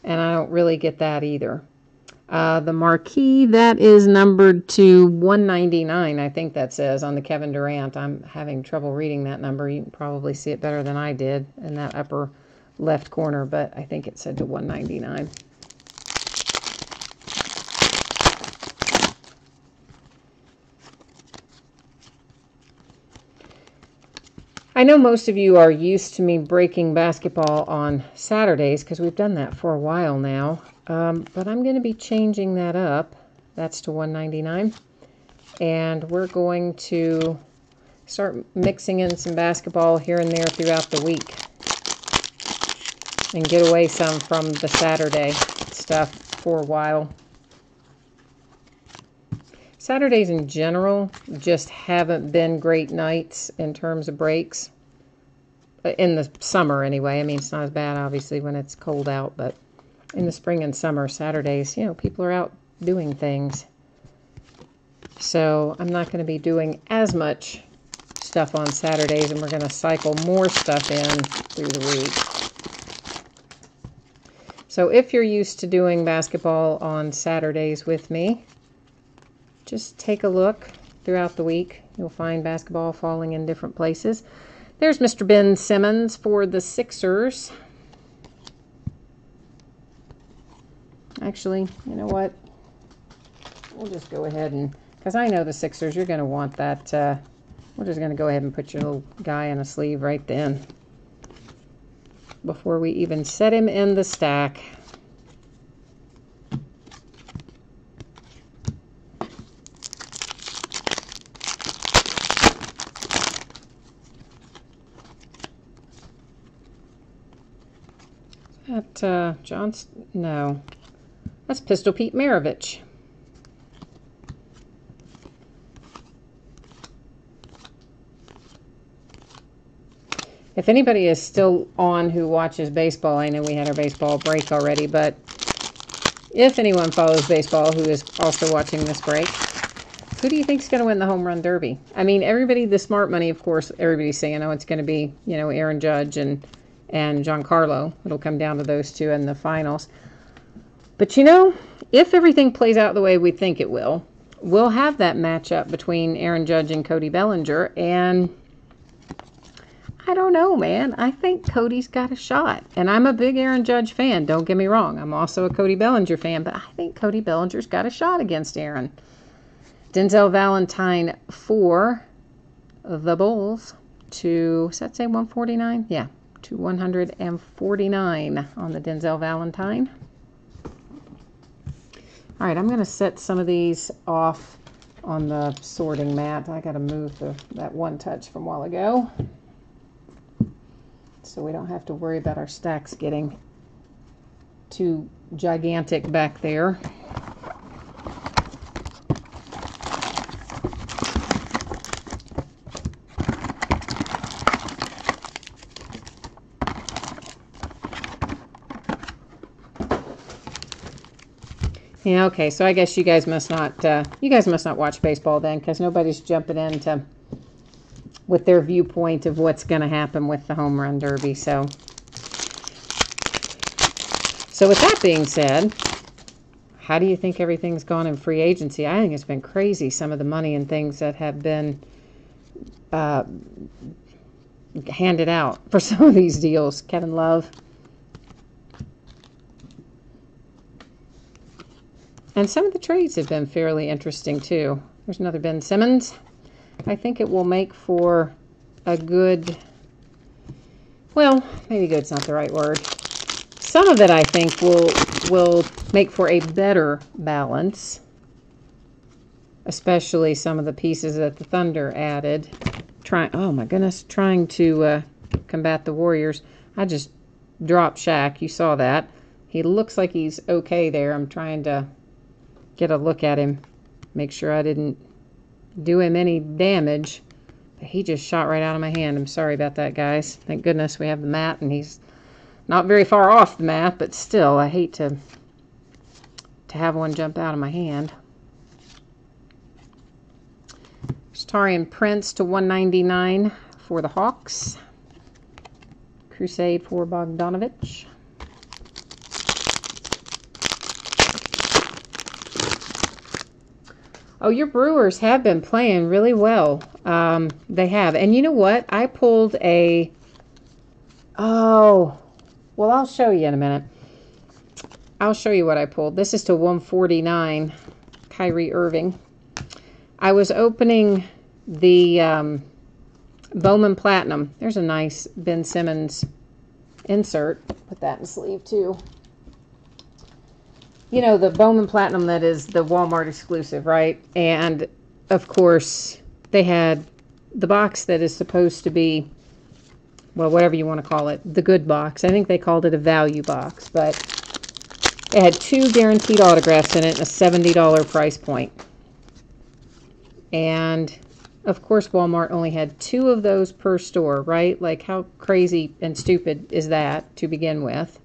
And I don't really get that either. The marquee, that is numbered to 199, I think that says, on the Kevin Durant. I'm having trouble reading that number. You can probably see it better than I did in that upper left corner, but I think it said to 199. I know most of you are used to me breaking basketball on Saturdays because we've done that for a while now. But I'm going to be changing that up. That's to 199. And we're going to start mixing in some basketball here and there throughout the week. And get away some from the Saturday stuff for a while. Saturdays in general just haven't been great nights in terms of breaks. In the summer anyway. I mean, it's not as bad obviously when it's cold out, but in the spring and summer, Saturdays, people are out doing things. So I'm not going to be doing as much stuff on Saturdays, and we're going to cycle more stuff in through the week. So if you're used to doing basketball on Saturdays with me, just take a look throughout the week. You'll find basketball falling in different places. There's Mr. Ben Simmons for the Sixers. Actually, you know what? We'll just go ahead and, because I know the Sixers, you're going to want that. We're just going to go ahead and put your little guy in a sleeve right then, before we even set him in the stack. that no. That's Pistol Pete Maravich. If anybody is still on who watches baseball, I know we had our baseball break already, but if anyone follows baseball who is also watching this break, who do you think is going to win the home run derby? I mean, everybody, the smart money, of course, everybody's saying, oh, it's going to be, you know, Aaron Judge and Giancarlo. It'll come down to those two in the finals. But, you know, if everything plays out the way we think it will, we'll have that matchup between Aaron Judge and Cody Bellinger, and I don't know, man. I think Cody's got a shot. And I'm a big Aaron Judge fan. Don't get me wrong. I'm also a Cody Bellinger fan. But I think Cody Bellinger's got a shot against Aaron. Denzel Valentine for the Bulls to, does that say 149? Yeah, to 149 on the Denzel Valentine. All right, I'm going to set some of these off on the sorting mat. I got to move that one touch from a while ago, so we don't have to worry about our stacks getting too gigantic back there. Yeah, okay, so I guess you guys must not watch baseball then, because nobody's jumping into with their viewpoint of what's going to happen with the home run derby. So with that being said, how do you think everything's gone in free agency? I think it's been crazy, some of the money and things that have been handed out for some of these deals. Kevin Love. And some of the trades have been fairly interesting, too. There's another Ben Simmons. I think it will make for a good, well, maybe good's not the right word. Some of it, I think, will make for a better balance, especially some of the pieces that the Thunder added. Oh, my goodness, trying to combat the Warriors. I just dropped Shaq. You saw that. He looks like he's okay there. I'm trying to get a look at him, make sure I didn't do him any damage. He just shot right out of my hand. I'm sorry about that, guys. Thank goodness we have the mat, and he's not very far off the mat, but still, I hate to have one jump out of my hand. Taurean Prince to 199 for the Hawks. Crusade for Bogdanovich. Oh, your Brewers have been playing really well. They have. And you know what? I pulled a... Oh, well, I'll show you in a minute. I'll show you what I pulled. This is to 149, Kyrie Irving. I was opening the Bowman Platinum. There's a nice Ben Simmons insert. Put that in the sleeve, too. You know, the Bowman Platinum that is the Walmart exclusive, right? And, of course, they had the box that is supposed to be, well, whatever you want to call it, the good box. I think they called it a value box, but it had 2 guaranteed autographs in it and a $70 price point. And, of course, Walmart only had 2 of those per store, right? Like, how crazy and stupid is that to begin with?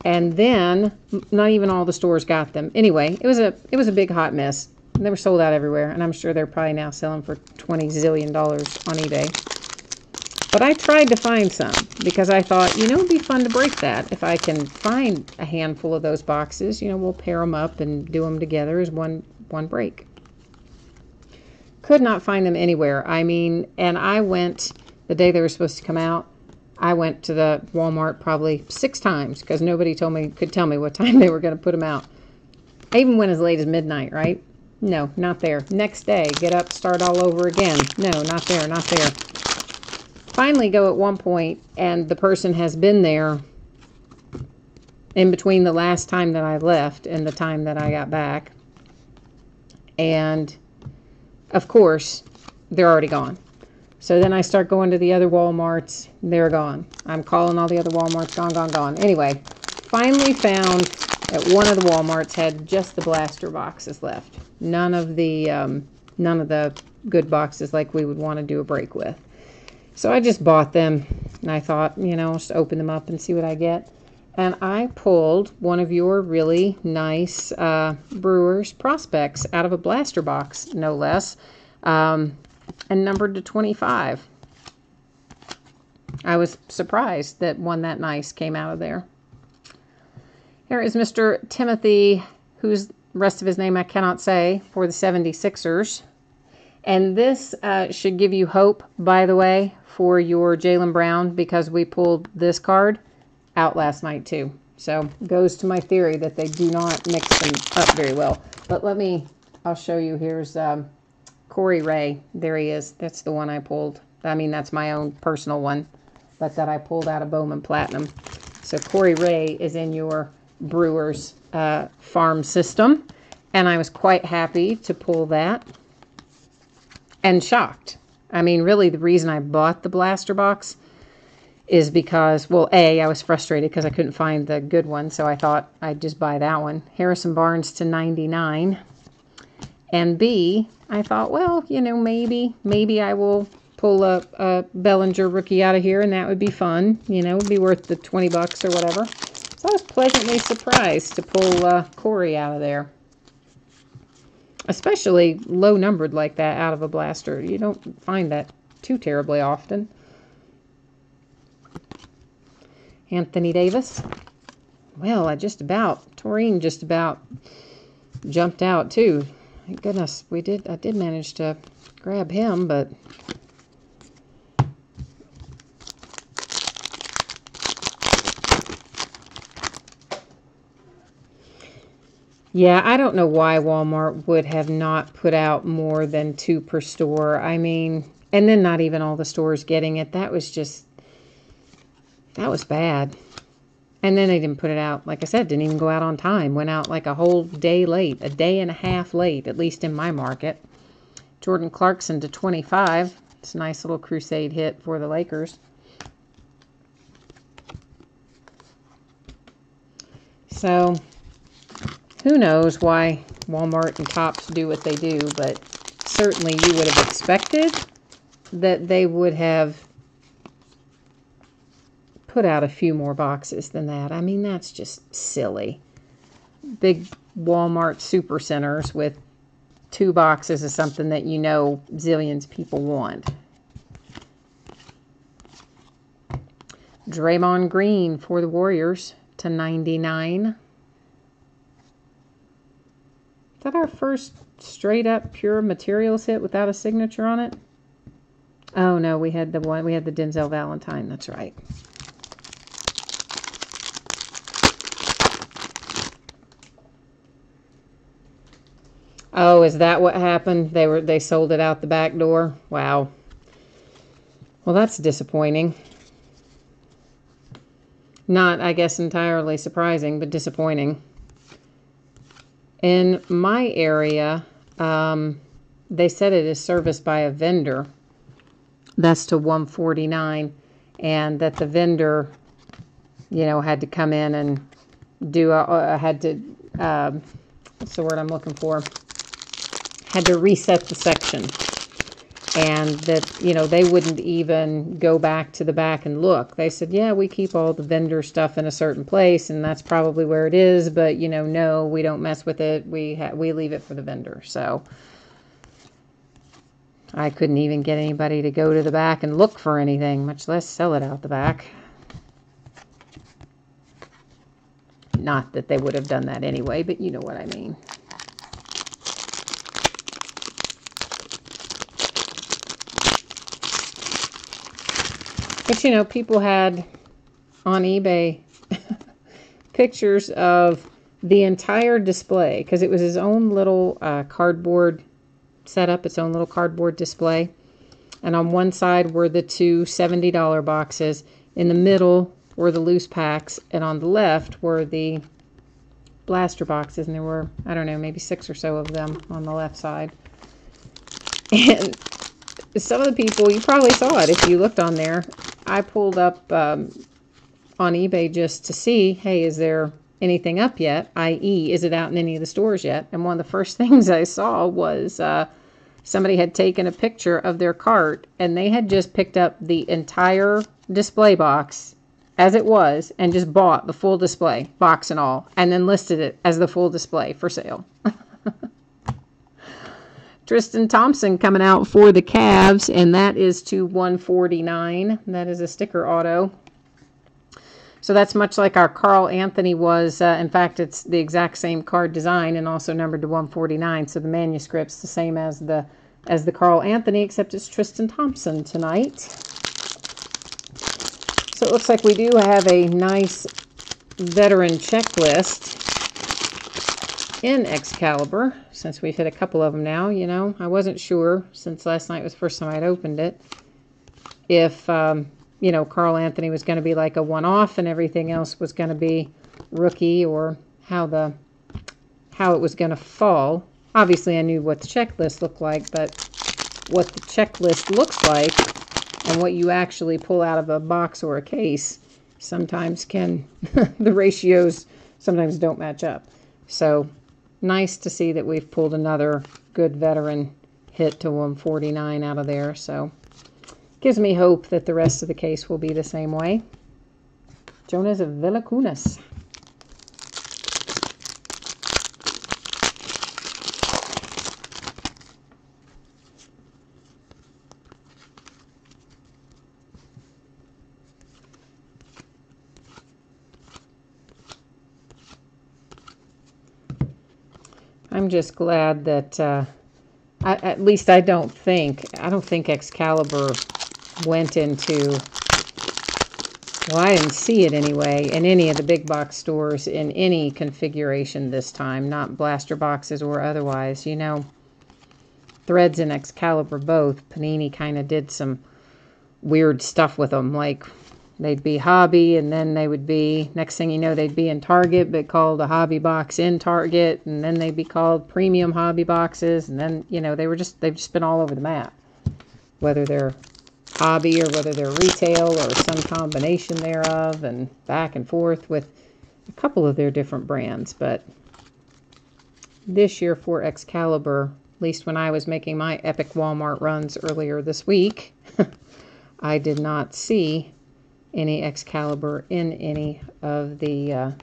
And then, not even all the stores got them. Anyway, it was a big hot mess. They were sold out everywhere, and I'm sure they're probably now selling for $20 zillion on eBay. But I tried to find some, because I thought, you know, it'd be fun to break that. If I can find a handful of those boxes, you know, we'll pair them up and do them together as one break. Could not find them anywhere. I mean, and I went, the day they were supposed to come out, I went to the Walmart probably 6 times because nobody could tell me what time they were going to put them out. I even went as late as midnight, right? No, not there. Next day, get up, start all over again. No, not there, not there. Finally go at one point, and the person has been there in between the last time that I left and the time that I got back. And, of course, they're already gone. So then I start going to the other Walmarts. They're gone. I'm calling all the other Walmarts. Gone, gone, gone. Anyway, finally found that one of the Walmarts had just the blaster boxes left. None of the good boxes like we would want to do a break with. So I just bought them, and I thought, you know, just open them up and see what I get. And I pulled one of your really nice Brewers prospects out of a blaster box, no less, and numbered to 25. I was surprised that one that nice came out of there. Here is Mr. Timothy, whose rest of his name I cannot say, for the 76ers. And this should give you hope, by the way, for your Jaylen Brown, because we pulled this card out last night too. So goes to my theory that they do not mix them up very well. But I'll show you. Here's Corey Ray. There he is. That's the one I pulled. I mean, that's my own personal one, but that I pulled out of Bowman Platinum. So Corey Ray is in your Brewers farm system, and I was quite happy to pull that. And shocked. I mean, really, the reason I bought the blaster box is because, well, A, I was frustrated because I couldn't find the good one, so I thought I'd just buy that one. Harrison Barnes to 99. And B, I thought, well, you know, maybe I will pull a Bellinger rookie out of here, and that would be fun. You know, it would be worth the $20 or whatever. So I was pleasantly surprised to pull Corey out of there. Especially low numbered like that out of a blaster. You don't find that too terribly often. Anthony Davis. Well, Taurine just about jumped out too. Thank goodness I did manage to grab him, but yeah, I don't know why Walmart would have not put out more than 2 per store. I mean, and then not even all the stores getting it. That was bad. And then they didn't put it out, like I said, didn't even go out on time. Went out like a whole day late, a day and a half late, at least in my market. Jordan Clarkson to 25. It's a nice little crusade hit for the Lakers. So who knows why Walmart and Topps do what they do, but certainly you would have expected that they would have put out a few more boxes than that. I mean, that's just silly. Big Walmart super centers with 2 boxes is something that you know zillions of people want. Draymond Green for the Warriors to 99. Is that our first straight up pure materials hit without a signature on it? Oh no, we had the Denzel Valentine, that's right. Oh, is that what happened? They sold it out the back door? Wow. Well, that's disappointing. Not, I guess, entirely surprising, but disappointing. In my area, they said it is serviced by a vendor. That's to 149, and that the vendor, you know, had to come in and do what's the word I'm looking for? Had to reset the section, and that, you know, they wouldn't even go back to the back and look. They said, yeah, we keep all the vendor stuff in a certain place, and that's probably where it is, but, you know, no, we don't mess with it. We leave it for the vendor. So I couldn't even get anybody to go to the back and look for anything, much less sell it out the back. Not that they would have done that anyway, but you know what I mean. But, you know, people had on eBay pictures of the entire display, because it was his own little cardboard setup, its own little cardboard display. And on one side were the 2 $70 boxes. In the middle were the loose packs. And on the left were the blaster boxes. And there were, I don't know, maybe 6 or so of them on the left side. And some of the people, you probably saw it if you looked on there. I pulled up on eBay just to see, hey, is there anything up yet? I.e., is it out in any of the stores yet? And one of the first things I saw was somebody had taken a picture of their cart, and they had just picked up the entire display box as it was and just bought the full display, box and all, and then listed it as the full display for sale. Tristan Thompson coming out for the Cavs, and that is to 149. That is a sticker auto. So that's much like our Carl Anthony was. In fact, it's the exact same card design and also numbered to 149. So the manuscript's the same as the Carl Anthony, except it's Tristan Thompson tonight. So it looks like we do have a nice veteran checklist in Excalibur, since we've hit a couple of them now. You know, I wasn't sure, since last night was the first time I'd opened it, if you know, Carl Anthony was going to be like a one-off and everything else was going to be rookie, or how it was going to fall. Obviously, I knew what the checklist looked like, but what the checklist looks like and what you actually pull out of a box or a case sometimes can, the ratios sometimes don't match up. So nice to see that we've pulled another good veteran hit to 149 out of there. So gives me hope that the rest of the case will be the same way. Jonas Valanciunas. I'm just glad that at least I don't think Excalibur went into, well, I didn't see it anyway in any of the big box stores in any configuration this time, not blaster boxes or otherwise. You know, Threads and Excalibur both, Panini kind of did some weird stuff with them, like they'd be hobby, and then they would be, next thing you know, they'd be in Target, but called a hobby box in Target, and then they'd be called premium hobby boxes, and then, you know, they've just been all over the map, whether they're hobby or whether they're retail or some combination thereof, and back and forth with a couple of their different brands. But this year for Excalibur, at least when I was making my epic Walmart runs earlier this week, I did not see any Excalibur in any of the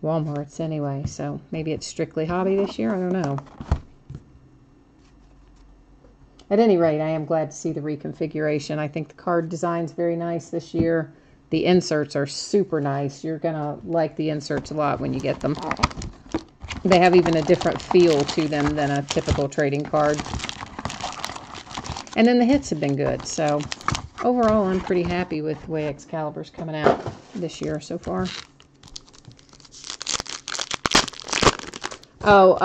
Walmarts anyway. So maybe it's strictly hobby this year. I don't know. At any rate, I am glad to see the reconfiguration. I think the card design's very nice this year. The inserts are super nice. You're going to like the inserts a lot when you get them. They have even a different feel to them than a typical trading card. And then the hits have been good. So overall, I'm pretty happy with the way Excalibur's coming out this year so far. Oh,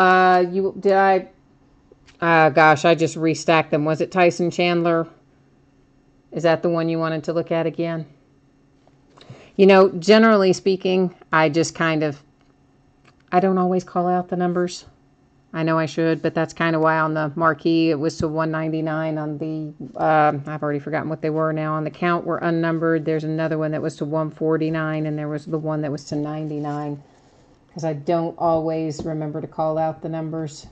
gosh, I just restacked them. Was it Tyson Chandler? Is that the one you wanted to look at again? You know, generally speaking, I just kind of, I don't always call out the numbers. I know I should, but that's kind of why on the marquee it was to 199. On the, I've already forgotten what they were now. On the count were unnumbered. There's another one that was to 149, and there was the one that was to 99. Because I don't always remember to call out the numbers,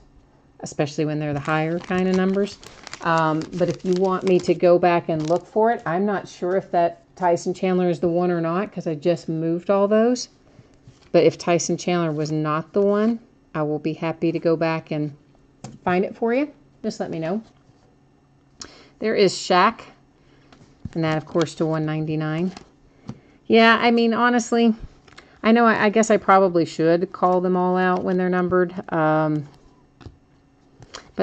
especially when they're the higher kind of numbers. But if you want me to go back and look for it, I'm not sure if that Tyson Chandler is the one or not, because I just moved all those. But if Tyson Chandler was not the one, I will be happy to go back and find it for you. Just let me know. There is Shaq, and that, of course, to 199. Yeah, I mean, honestly, I know I guess I probably should call them all out when they're numbered. But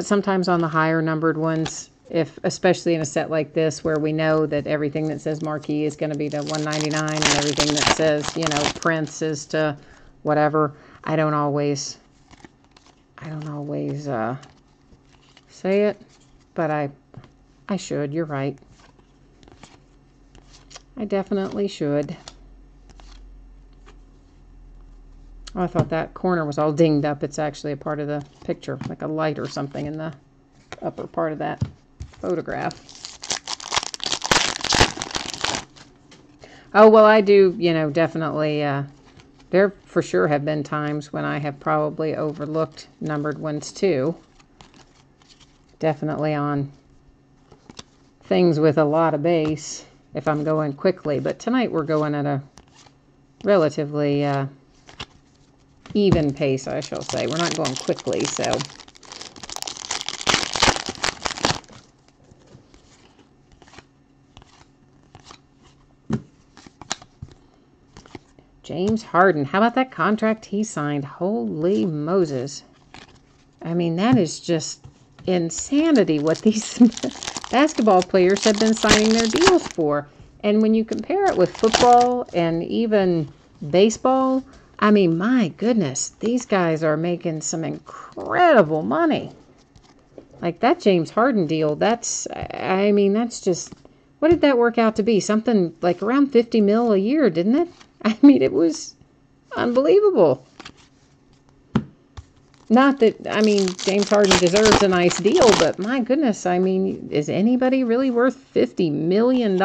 sometimes on the higher numbered ones, especially in a set like this where we know that everything that says marquee is going to be to 199 and everything that says, you know, Prince is to whatever, I don't always say it, but I should. You're right. I definitely should. Oh, I thought that corner was all dinged up. It's actually a part of the picture, like a light or something in the upper part of that. photograph. Oh, well, I do, you know, definitely, there for sure have been times when I have probably overlooked numbered ones too. Definitely on things with a lot of base if I'm going quickly. But tonight we're going at a relatively even pace, I shall say. We're not going quickly, so... James Harden. How about that contract he signed? Holy Moses. I mean, that is just insanity what these basketball players have been signing their deals for. And when you compare it with football and even baseball, I mean, my goodness, these guys are making some incredible money. Like that James Harden deal, I mean, that's just, what did that work out to be? Something like around 50 mil a year, didn't it? I mean, it was unbelievable. Not that, I mean, James Harden deserves a nice deal, but my goodness, I mean, is anybody really worth $50 million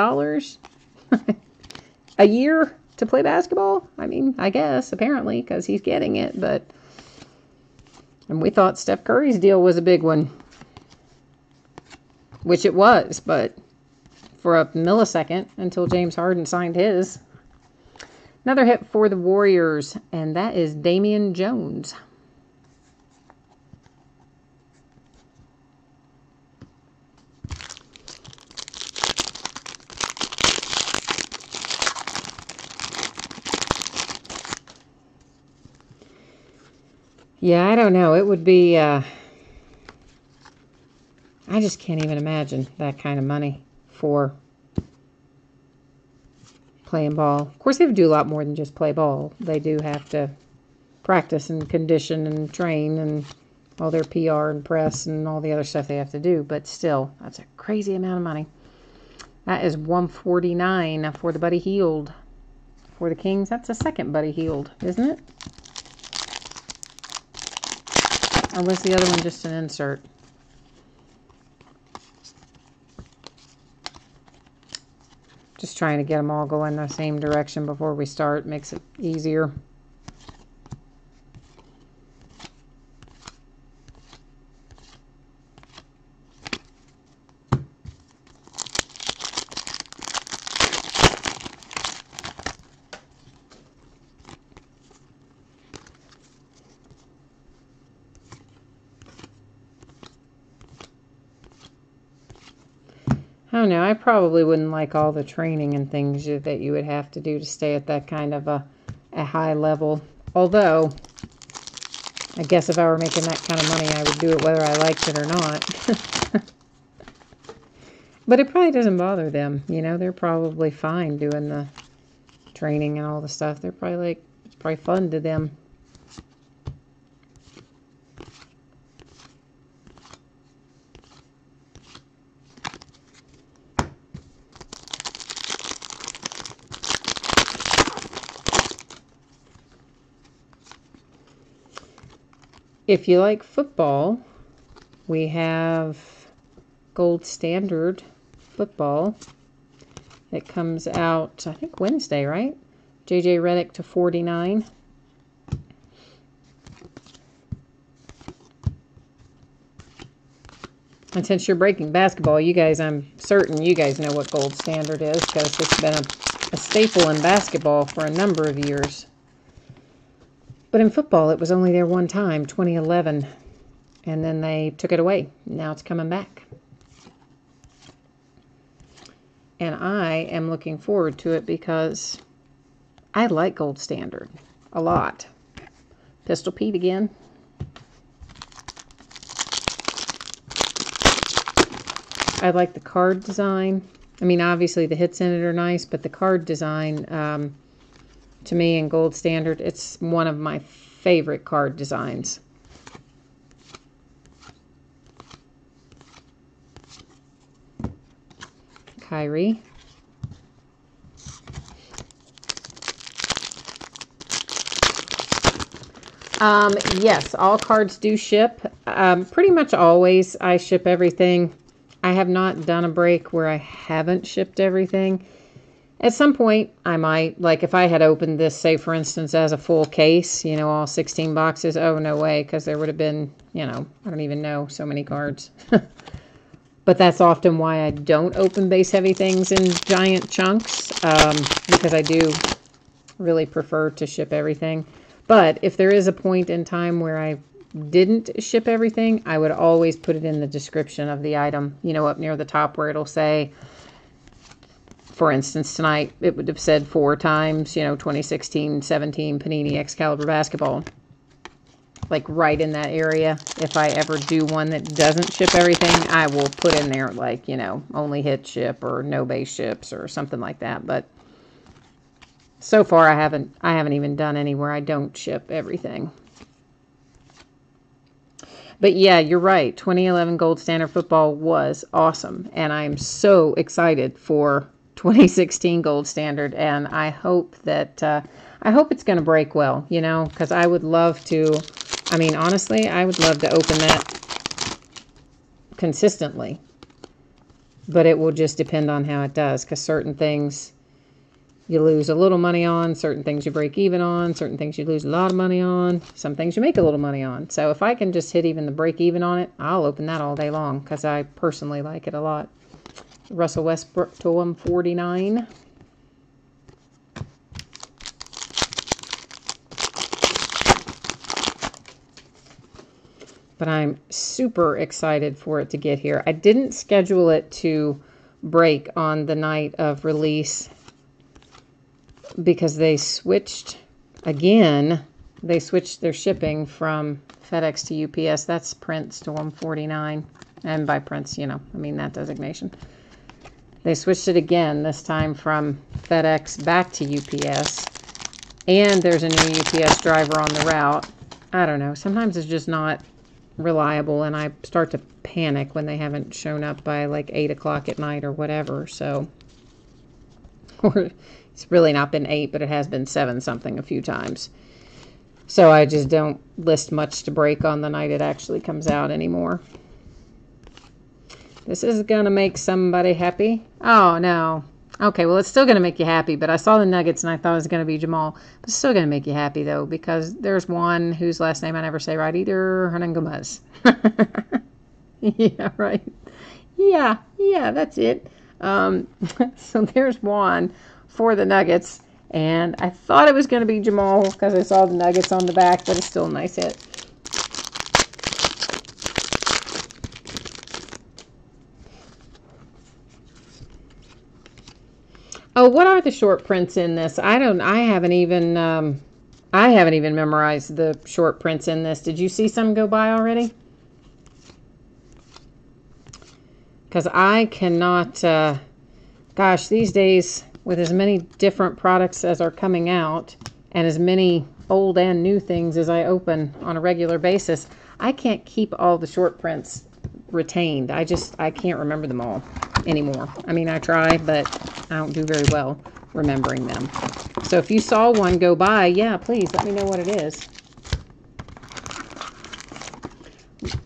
a year to play basketball? I mean, I guess, apparently, because he's getting it, but... And we thought Steph Curry's deal was a big one. Which it was, but for a millisecond until James Harden signed his. Another hit for the Warriors, and that is Damian Jones. Yeah, I don't know. It would be, I just can't even imagine that kind of money for playing ball. Of course, they have to do a lot more than just play ball. They do have to practice and condition and train and all their PR and press and all the other stuff they have to do. But still, that's a crazy amount of money. That is $149 for the Buddy Hield. For the Kings, that's the second Buddy Hield, isn't it? Or was the other one just an insert? Just trying to get them all going the same direction before we start. Makes it easier. I don't know. I probably wouldn't like all the training and things that you would have to do to stay at that kind of a high level. Although, I guess if I were making that kind of money, I would do it whether I liked it or not. But it probably doesn't bother them. You know, they're probably fine doing the training and all the stuff. They're probably like, it's probably fun to them. If you like football, we have Gold Standard football. It comes out, I think, Wednesday, right? J.J. Redick to 49. And since you're breaking basketball, you guys, I'm certain you guys know what Gold Standard is, because it's been a staple in basketball for a number of years. But in football, it was only there one time, 2011, and then they took it away. Now it's coming back. And I am looking forward to it because I like Gold Standard a lot. Pistol Pete again. I like the card design. I mean, obviously the hits in it are nice, but the card design... to me, in Gold Standard, it's one of my favorite card designs. Kyrie. Yes, all cards do ship. Pretty much always I ship everything I have not done a break where I haven't shipped everything. At some point, I might, like if I had opened this, say for instance, as a full case, you know, all 16 boxes, oh, no way, because there would have been, you know, I don't even know, so many cards. But that's often why I don't open base heavy things in giant chunks, because I do really prefer to ship everything. But if there is a point in time where I didn't ship everything, I would always put it in the description of the item, you know, up near the top where it'll say, for instance, tonight it would have said 4 times, you know, 2016-17 Panini Excalibur basketball. Like right in that area. If I ever do one that doesn't ship everything, I will put in there like, you know, only hit ship or no base ships or something like that. But so far I haven't even done any where I don't ship everything. But yeah, you're right. 2011 Gold Standard Football was awesome. And I'm so excited for 2016 Gold Standard. And I hope that, I hope it's going to break well, you know, because I would love to, I mean, honestly, I would love to open that consistently. But it will just depend on how it does, because certain things you lose a little money on, certain things you break even on, certain things you lose a lot of money on, some things you make a little money on. So if I can just hit even the break even on it, I'll open that all day long, because I personally like it a lot. Russell Westbrook to 149. But I'm super excited for it to get here. I didn't schedule it to break on the night of release because they switched again. They switched their shipping from FedEx to UPS. That's Prince to 149. And by Prince, you know, I mean that designation. They switched it again, this time from FedEx back to UPS. And there's a new UPS driver on the route. I don't know. Sometimes it's just not reliable, and I start to panic when they haven't shown up by like 8 o'clock at night or whatever. So, or it's really not been 8, but it has been 7 something a few times. So I just don't list much to break on the night it actually comes out anymore. This is going to make somebody happy. Oh, no. Okay, well, it's still going to make you happy, but I saw the Nuggets and I thought it was going to be Jamal. But it's still going to make you happy, though, because there's one whose last name I never say right either, Hernan Gomez. Yeah, right. Yeah, that's it. So there's one for the Nuggets, and I thought it was going to be Jamal because I saw the Nuggets on the back, but it's still a nice hit. Oh, what are the short prints in this? I haven't even memorized the short prints in this. Did you see some go by already? Because I cannot, gosh, these days with as many different products as are coming out and as many old and new things as I open on a regular basis, I can't keep all the short prints retained. I can't remember them all anymore. I mean, I try, but I don't do very well remembering them. So if you saw one go by, yeah, please let me know what it is.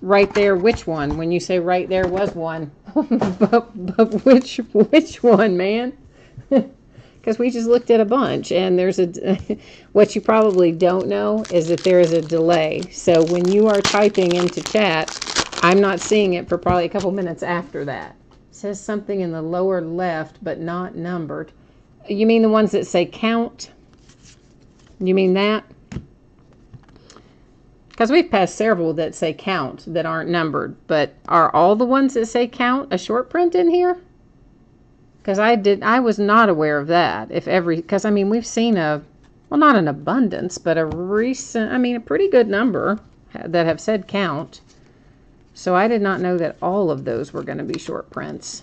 Right there, which one? When you say right there was one, but which one, man? Because we just looked at a bunch, and there's what you probably don't know is that there is a delay. So when you are typing into chat, I'm not seeing it for probably a couple minutes after that. It says something in the lower left, but not numbered. You mean the ones that say count? You mean that? Because we've passed several that say count that aren't numbered, but are all the ones that say count a short print in here? Because I was not aware of that. Because I mean, we've seen well, not an abundance, but a pretty good number that have said count. So I did not know that all of those were going to be short prints.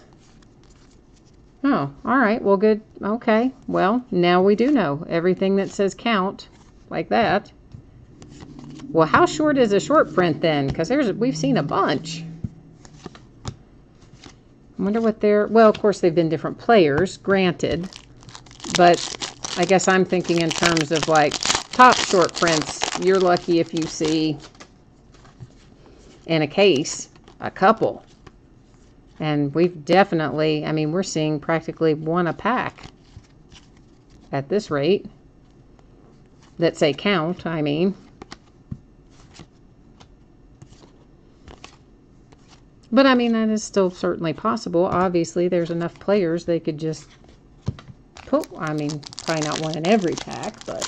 Oh, all right. Well, good. Okay. Well, now we do know everything that says count like that. Well, how short is a short print then? Because we've seen a bunch. I wonder what well, of course, they've been different players, granted. But I guess I'm thinking in terms of like top short prints. You're lucky if you see in a case a couple. And we've definitely, I mean, we're seeing practically one a pack at this rate. That say count, I mean. But I mean, that is still certainly possible. Obviously, there's enough players they could just put, I mean, probably not one in every pack, but.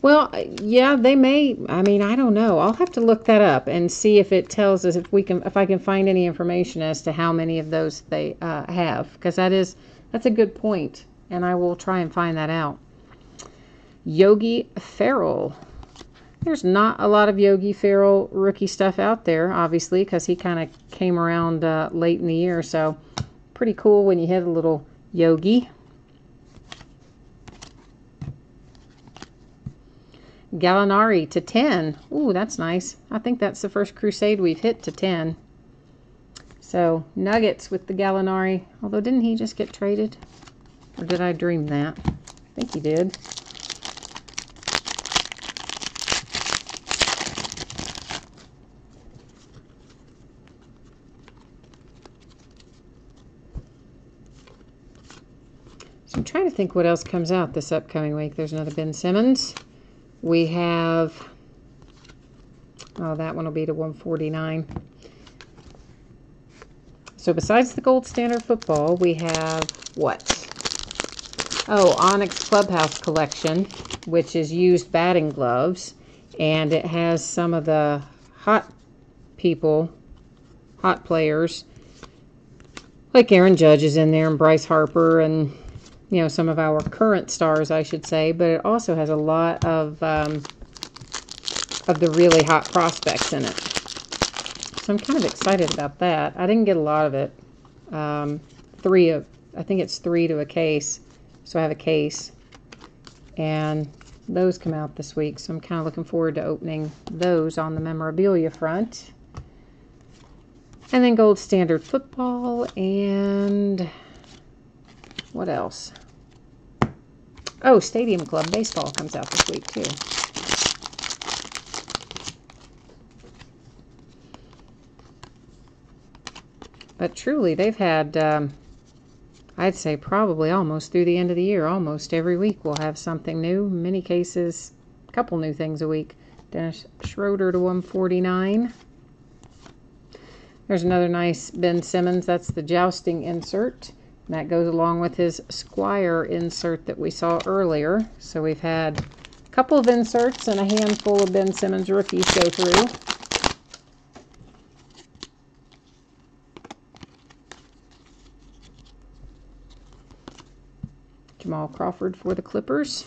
Well, yeah, they may. I mean, I don't know. I'll have to look that up and see if it tells us if I can find any information as to how many of those they have, because that's a good point, and I will try and find that out. Yogi Ferrell. There's not a lot of Yogi Ferrell rookie stuff out there, obviously, because he kind of came around late in the year. So pretty cool when you hit a little Yogi. Gallinari to 10. Ooh, that's nice. I think that's the first Crusade we've hit to 10. So Nuggets with the Gallinari. Although, didn't he just get traded? Or did I dream that? I think he did. So I'm trying to think what else comes out this upcoming week. There's another Ben Simmons. We have, oh, that one will be to 149. So besides the Gold Standard Football, we have what? Oh, Onyx Clubhouse Collection, which is used batting gloves. And it has some of the hot players, like Aaron Judge is in there and Bryce Harper and, you know, some of our current stars, I should say. But it also has a lot of the really hot prospects in it. So I'm kind of excited about that. I didn't get a lot of it. I think it's 3 to a case. So I have a case. And those come out this week. So I'm kind of looking forward to opening those on the memorabilia front. And then Gold Standard Football and what else? Oh, Stadium Club Baseball comes out this week too. But truly, they've had, I'd say probably almost through the end of the year, almost every week we'll have something new. In many cases, a couple new things a week. Dennis Schroeder to 149. There's another nice Ben Simmons. That's the jousting insert. And that goes along with his Squire insert that we saw earlier. So we've had a couple of inserts and a handful of Ben Simmons rookies go through. Jamal Crawford for the Clippers.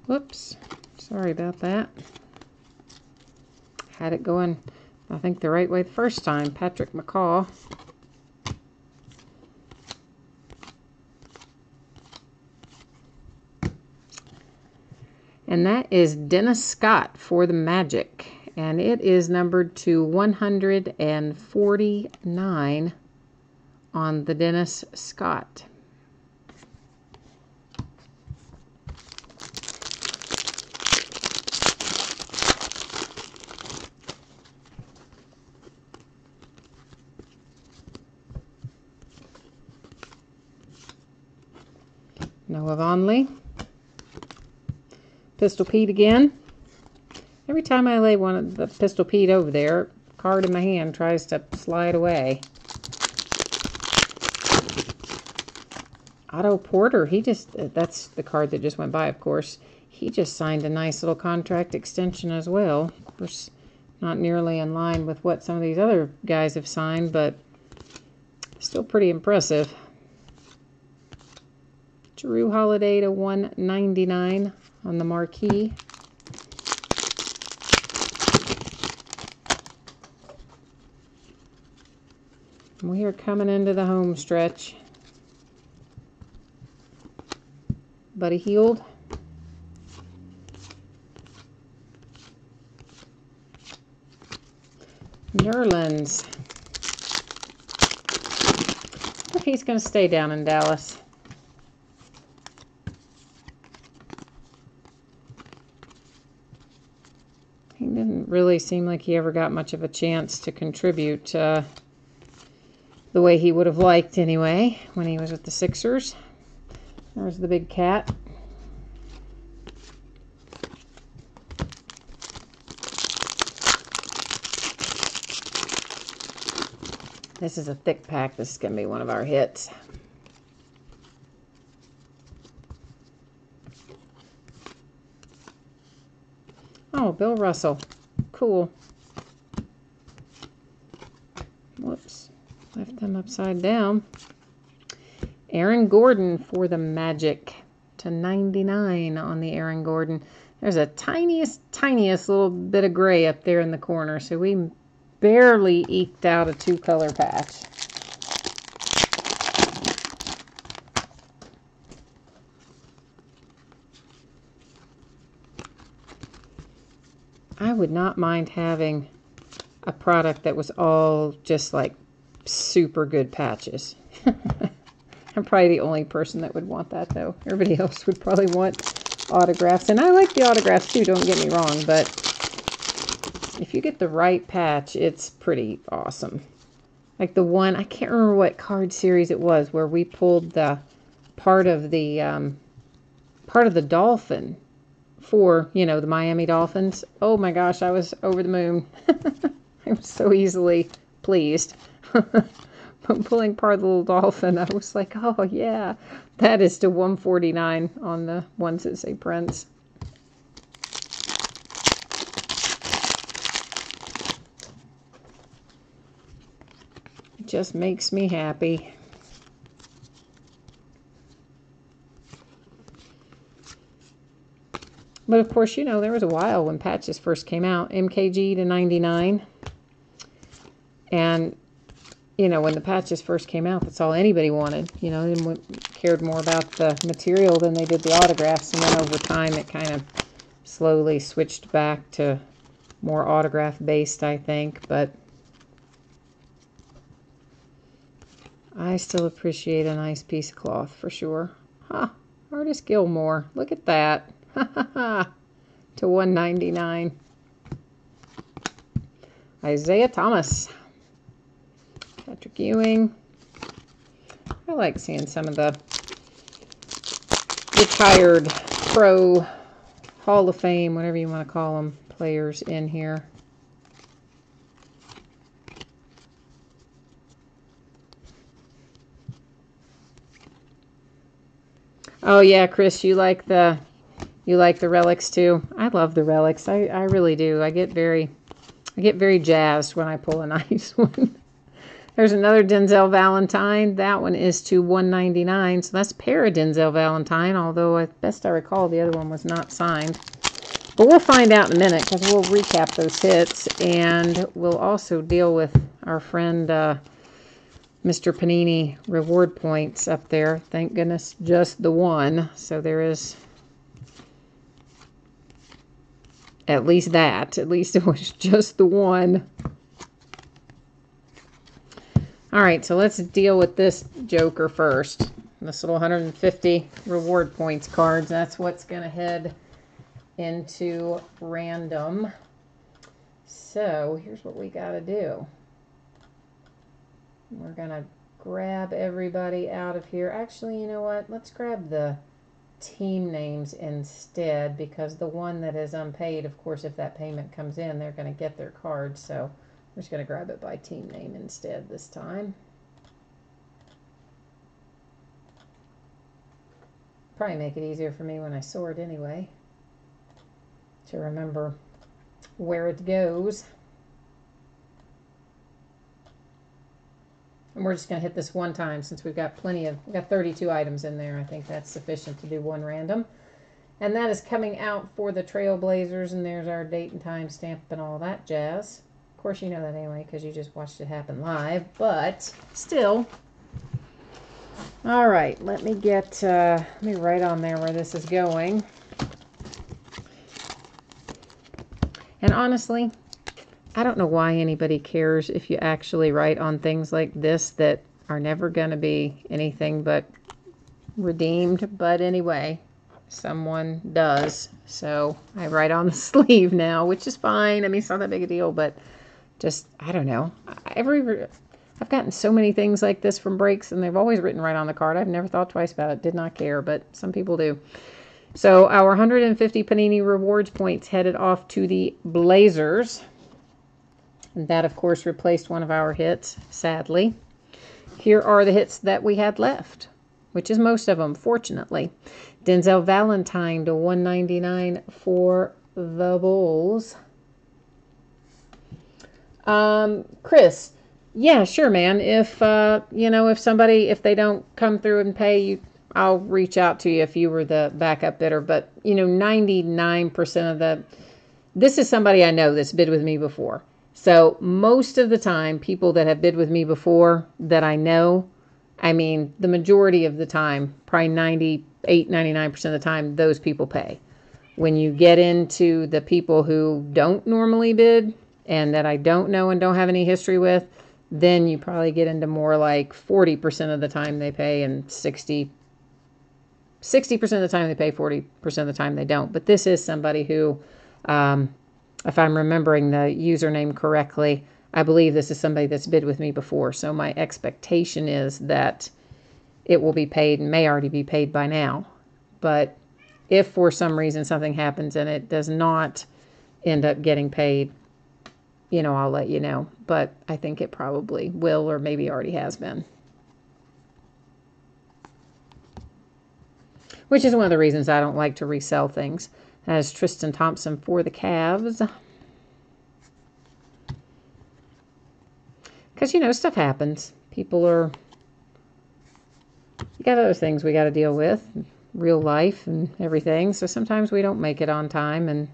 Whoops, sorry about that. Had it going, I think, the right way the first time. Patrick McCaw. And that is Dennis Scott for the Magic. And it is numbered to 149 on the Dennis Scott. Noah Vonleh. Pistol Pete again. Every time I lay one of the Pistol Pete over there, card in my hand tries to slide away. Otto Porter, that's the card that just went by, of course. He just signed a nice little contract extension as well. Of course, not nearly in line with what some of these other guys have signed, but still pretty impressive. Jrue Holiday to 199 on the marquee. We are coming into the home stretch. Buddy Hield. Nerlens. He's going to stay down in Dallas. He didn't really seem like he ever got much of a chance to contribute the way he would have liked anyway when he was with the Sixers. There's the big cat. This is a thick pack. This is going to be one of our hits. Oh, Bill Russell. Cool. Whoops. Left them upside down. Aaron Gordon for the Magic. /99 on the Aaron Gordon. There's a tiniest little bit of gray up there in the corner. So we barely eked out a 2-color patch. I would not mind having a product that was all just like super good patches. I'm probably the only person that would want that though. Everybody else would probably want autographs. And I like the autographs too, don't get me wrong, but if you get the right patch, it's pretty awesome. Like the one, I can't remember what card series it was, where we pulled the part of the dolphin for, you know, the Miami Dolphins. Oh my gosh, I was over the moon. I was so easily pleased. But pulling part of the little dolphin, I was like, oh yeah, that is to 149 on the ones that say Prince. It just makes me happy. But of course, you know, there was a while when patches first came out, MKG /99. And, you know, when the patches first came out, that's all anybody wanted. You know, they cared more about the material than they did the autographs. And then over time, it kind of slowly switched back to more autograph-based, I think. But I still appreciate a nice piece of cloth for sure. Huh, Artist Gilmore. Look at that. To 199. Isaiah Thomas. Patrick Ewing. I like seeing some of the retired pro Hall of Fame, whatever you want to call them, players in here. Oh yeah, Chris, you like the relics too. I love the relics. I really do. I get very jazzed when I pull a nice one. There's another Denzel Valentine. That one is to 199. So that's a pair of Denzel Valentine, although as best I recall, the other one was not signed. But we'll find out in a minute because we'll recap those hits. And we'll also deal with our friend Mr. Panini reward points up there. Thank goodness, just the one. So there is at least that. At least it was just the one. All right, so let's deal with this joker first. This little 150 reward points cards. That's what's going to head into random. So here's what we got to do. We're going to grab everybody out of here. Actually, you know what? Let's grab the team names instead, because the one that is unpaid, of course, if that payment comes in, they're going to get their card. So we're just going to grab it by team name instead this time. Probably make it easier for me when I sort anyway, to remember where it goes. And we're just going to hit this one time since we've got we've got 32 items in there. I think that's sufficient to do one random. And that is coming out for the Trailblazers, and there's our date and time stamp and all that jazz. Of course, you know that anyway because you just watched it happen live, but still. All right, let me write on there where this is going. And honestly, I don't know why anybody cares if you actually write on things like this that are never going to be anything but redeemed. But anyway, someone does. So I write on the sleeve now, which is fine. I mean, it's not that big a deal, but just, I don't know. I've gotten so many things like this from breaks, and they've always written right on the card. I've never thought twice about it. Did not care, but some people do. So our 150 Panini Rewards points headed off to the Blazers. And that, of course, replaced one of our hits, sadly. Here are the hits that we had left, which is most of them, fortunately. Denzel Valentine to 199 for the Bulls. Chris, yeah, sure, man. If, if they don't come through and pay you, I'll reach out to you if you were the backup bidder. But, 99% of this is somebody I know that's bid with me before. So most of the time, people that have bid with me before that I know, the majority of the time, probably 98, 99% of the time, those people pay. When you get into the people who don't normally bid and that I don't know and don't have any history with, then you probably get into more like 40% of the time they pay and 60% of the time they pay, 40% of the time they don't. But this is somebody who, if I'm remembering the username correctly, I believe this is somebody that's bid with me before. So my expectation is that it will be paid and may already be paid by now. But if for some reason something happens and it does not end up getting paid, I'll let you know. But I think it probably will, or maybe already has been. Which is one of the reasons I don't like to resell things. That is Tristan Thompson for the Cavs. Because, stuff happens. You got other things we got to deal with. Real life and everything. So sometimes we don't make it on time. And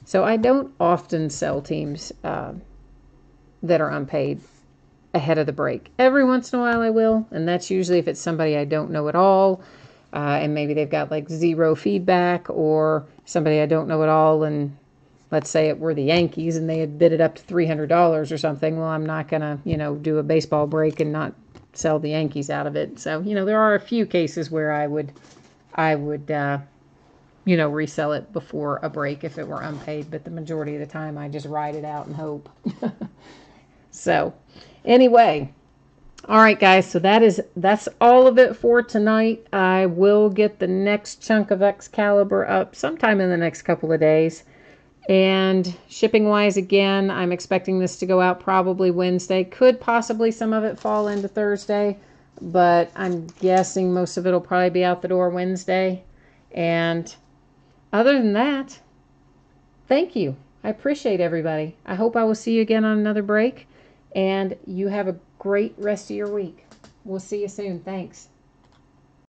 so I don't often sell teams that are unpaid ahead of the break. Every once in a while I will. And that's usually if it's somebody I don't know at all. And maybe they've got like zero feedback, or somebody I don't know at all, and let's say it were the Yankees and they had bid it up to $300 or something. Well, I'm not going to, do a baseball break and not sell the Yankees out of it. So, there are a few cases where I would resell it before a break if it were unpaid. But the majority of the time I just ride it out and hope. So anyway. All right, guys, so that's all of it for tonight. I will get the next chunk of Excalibur up sometime in the next couple of days. And shipping-wise, again, I'm expecting this to go out probably Wednesday. Could possibly some of it fall into Thursday, but I'm guessing most of it will probably be out the door Wednesday. And other than that, thank you. I appreciate everybody. I hope I will see you again on another break. And you have a great rest of your week. We'll see you soon. Thanks.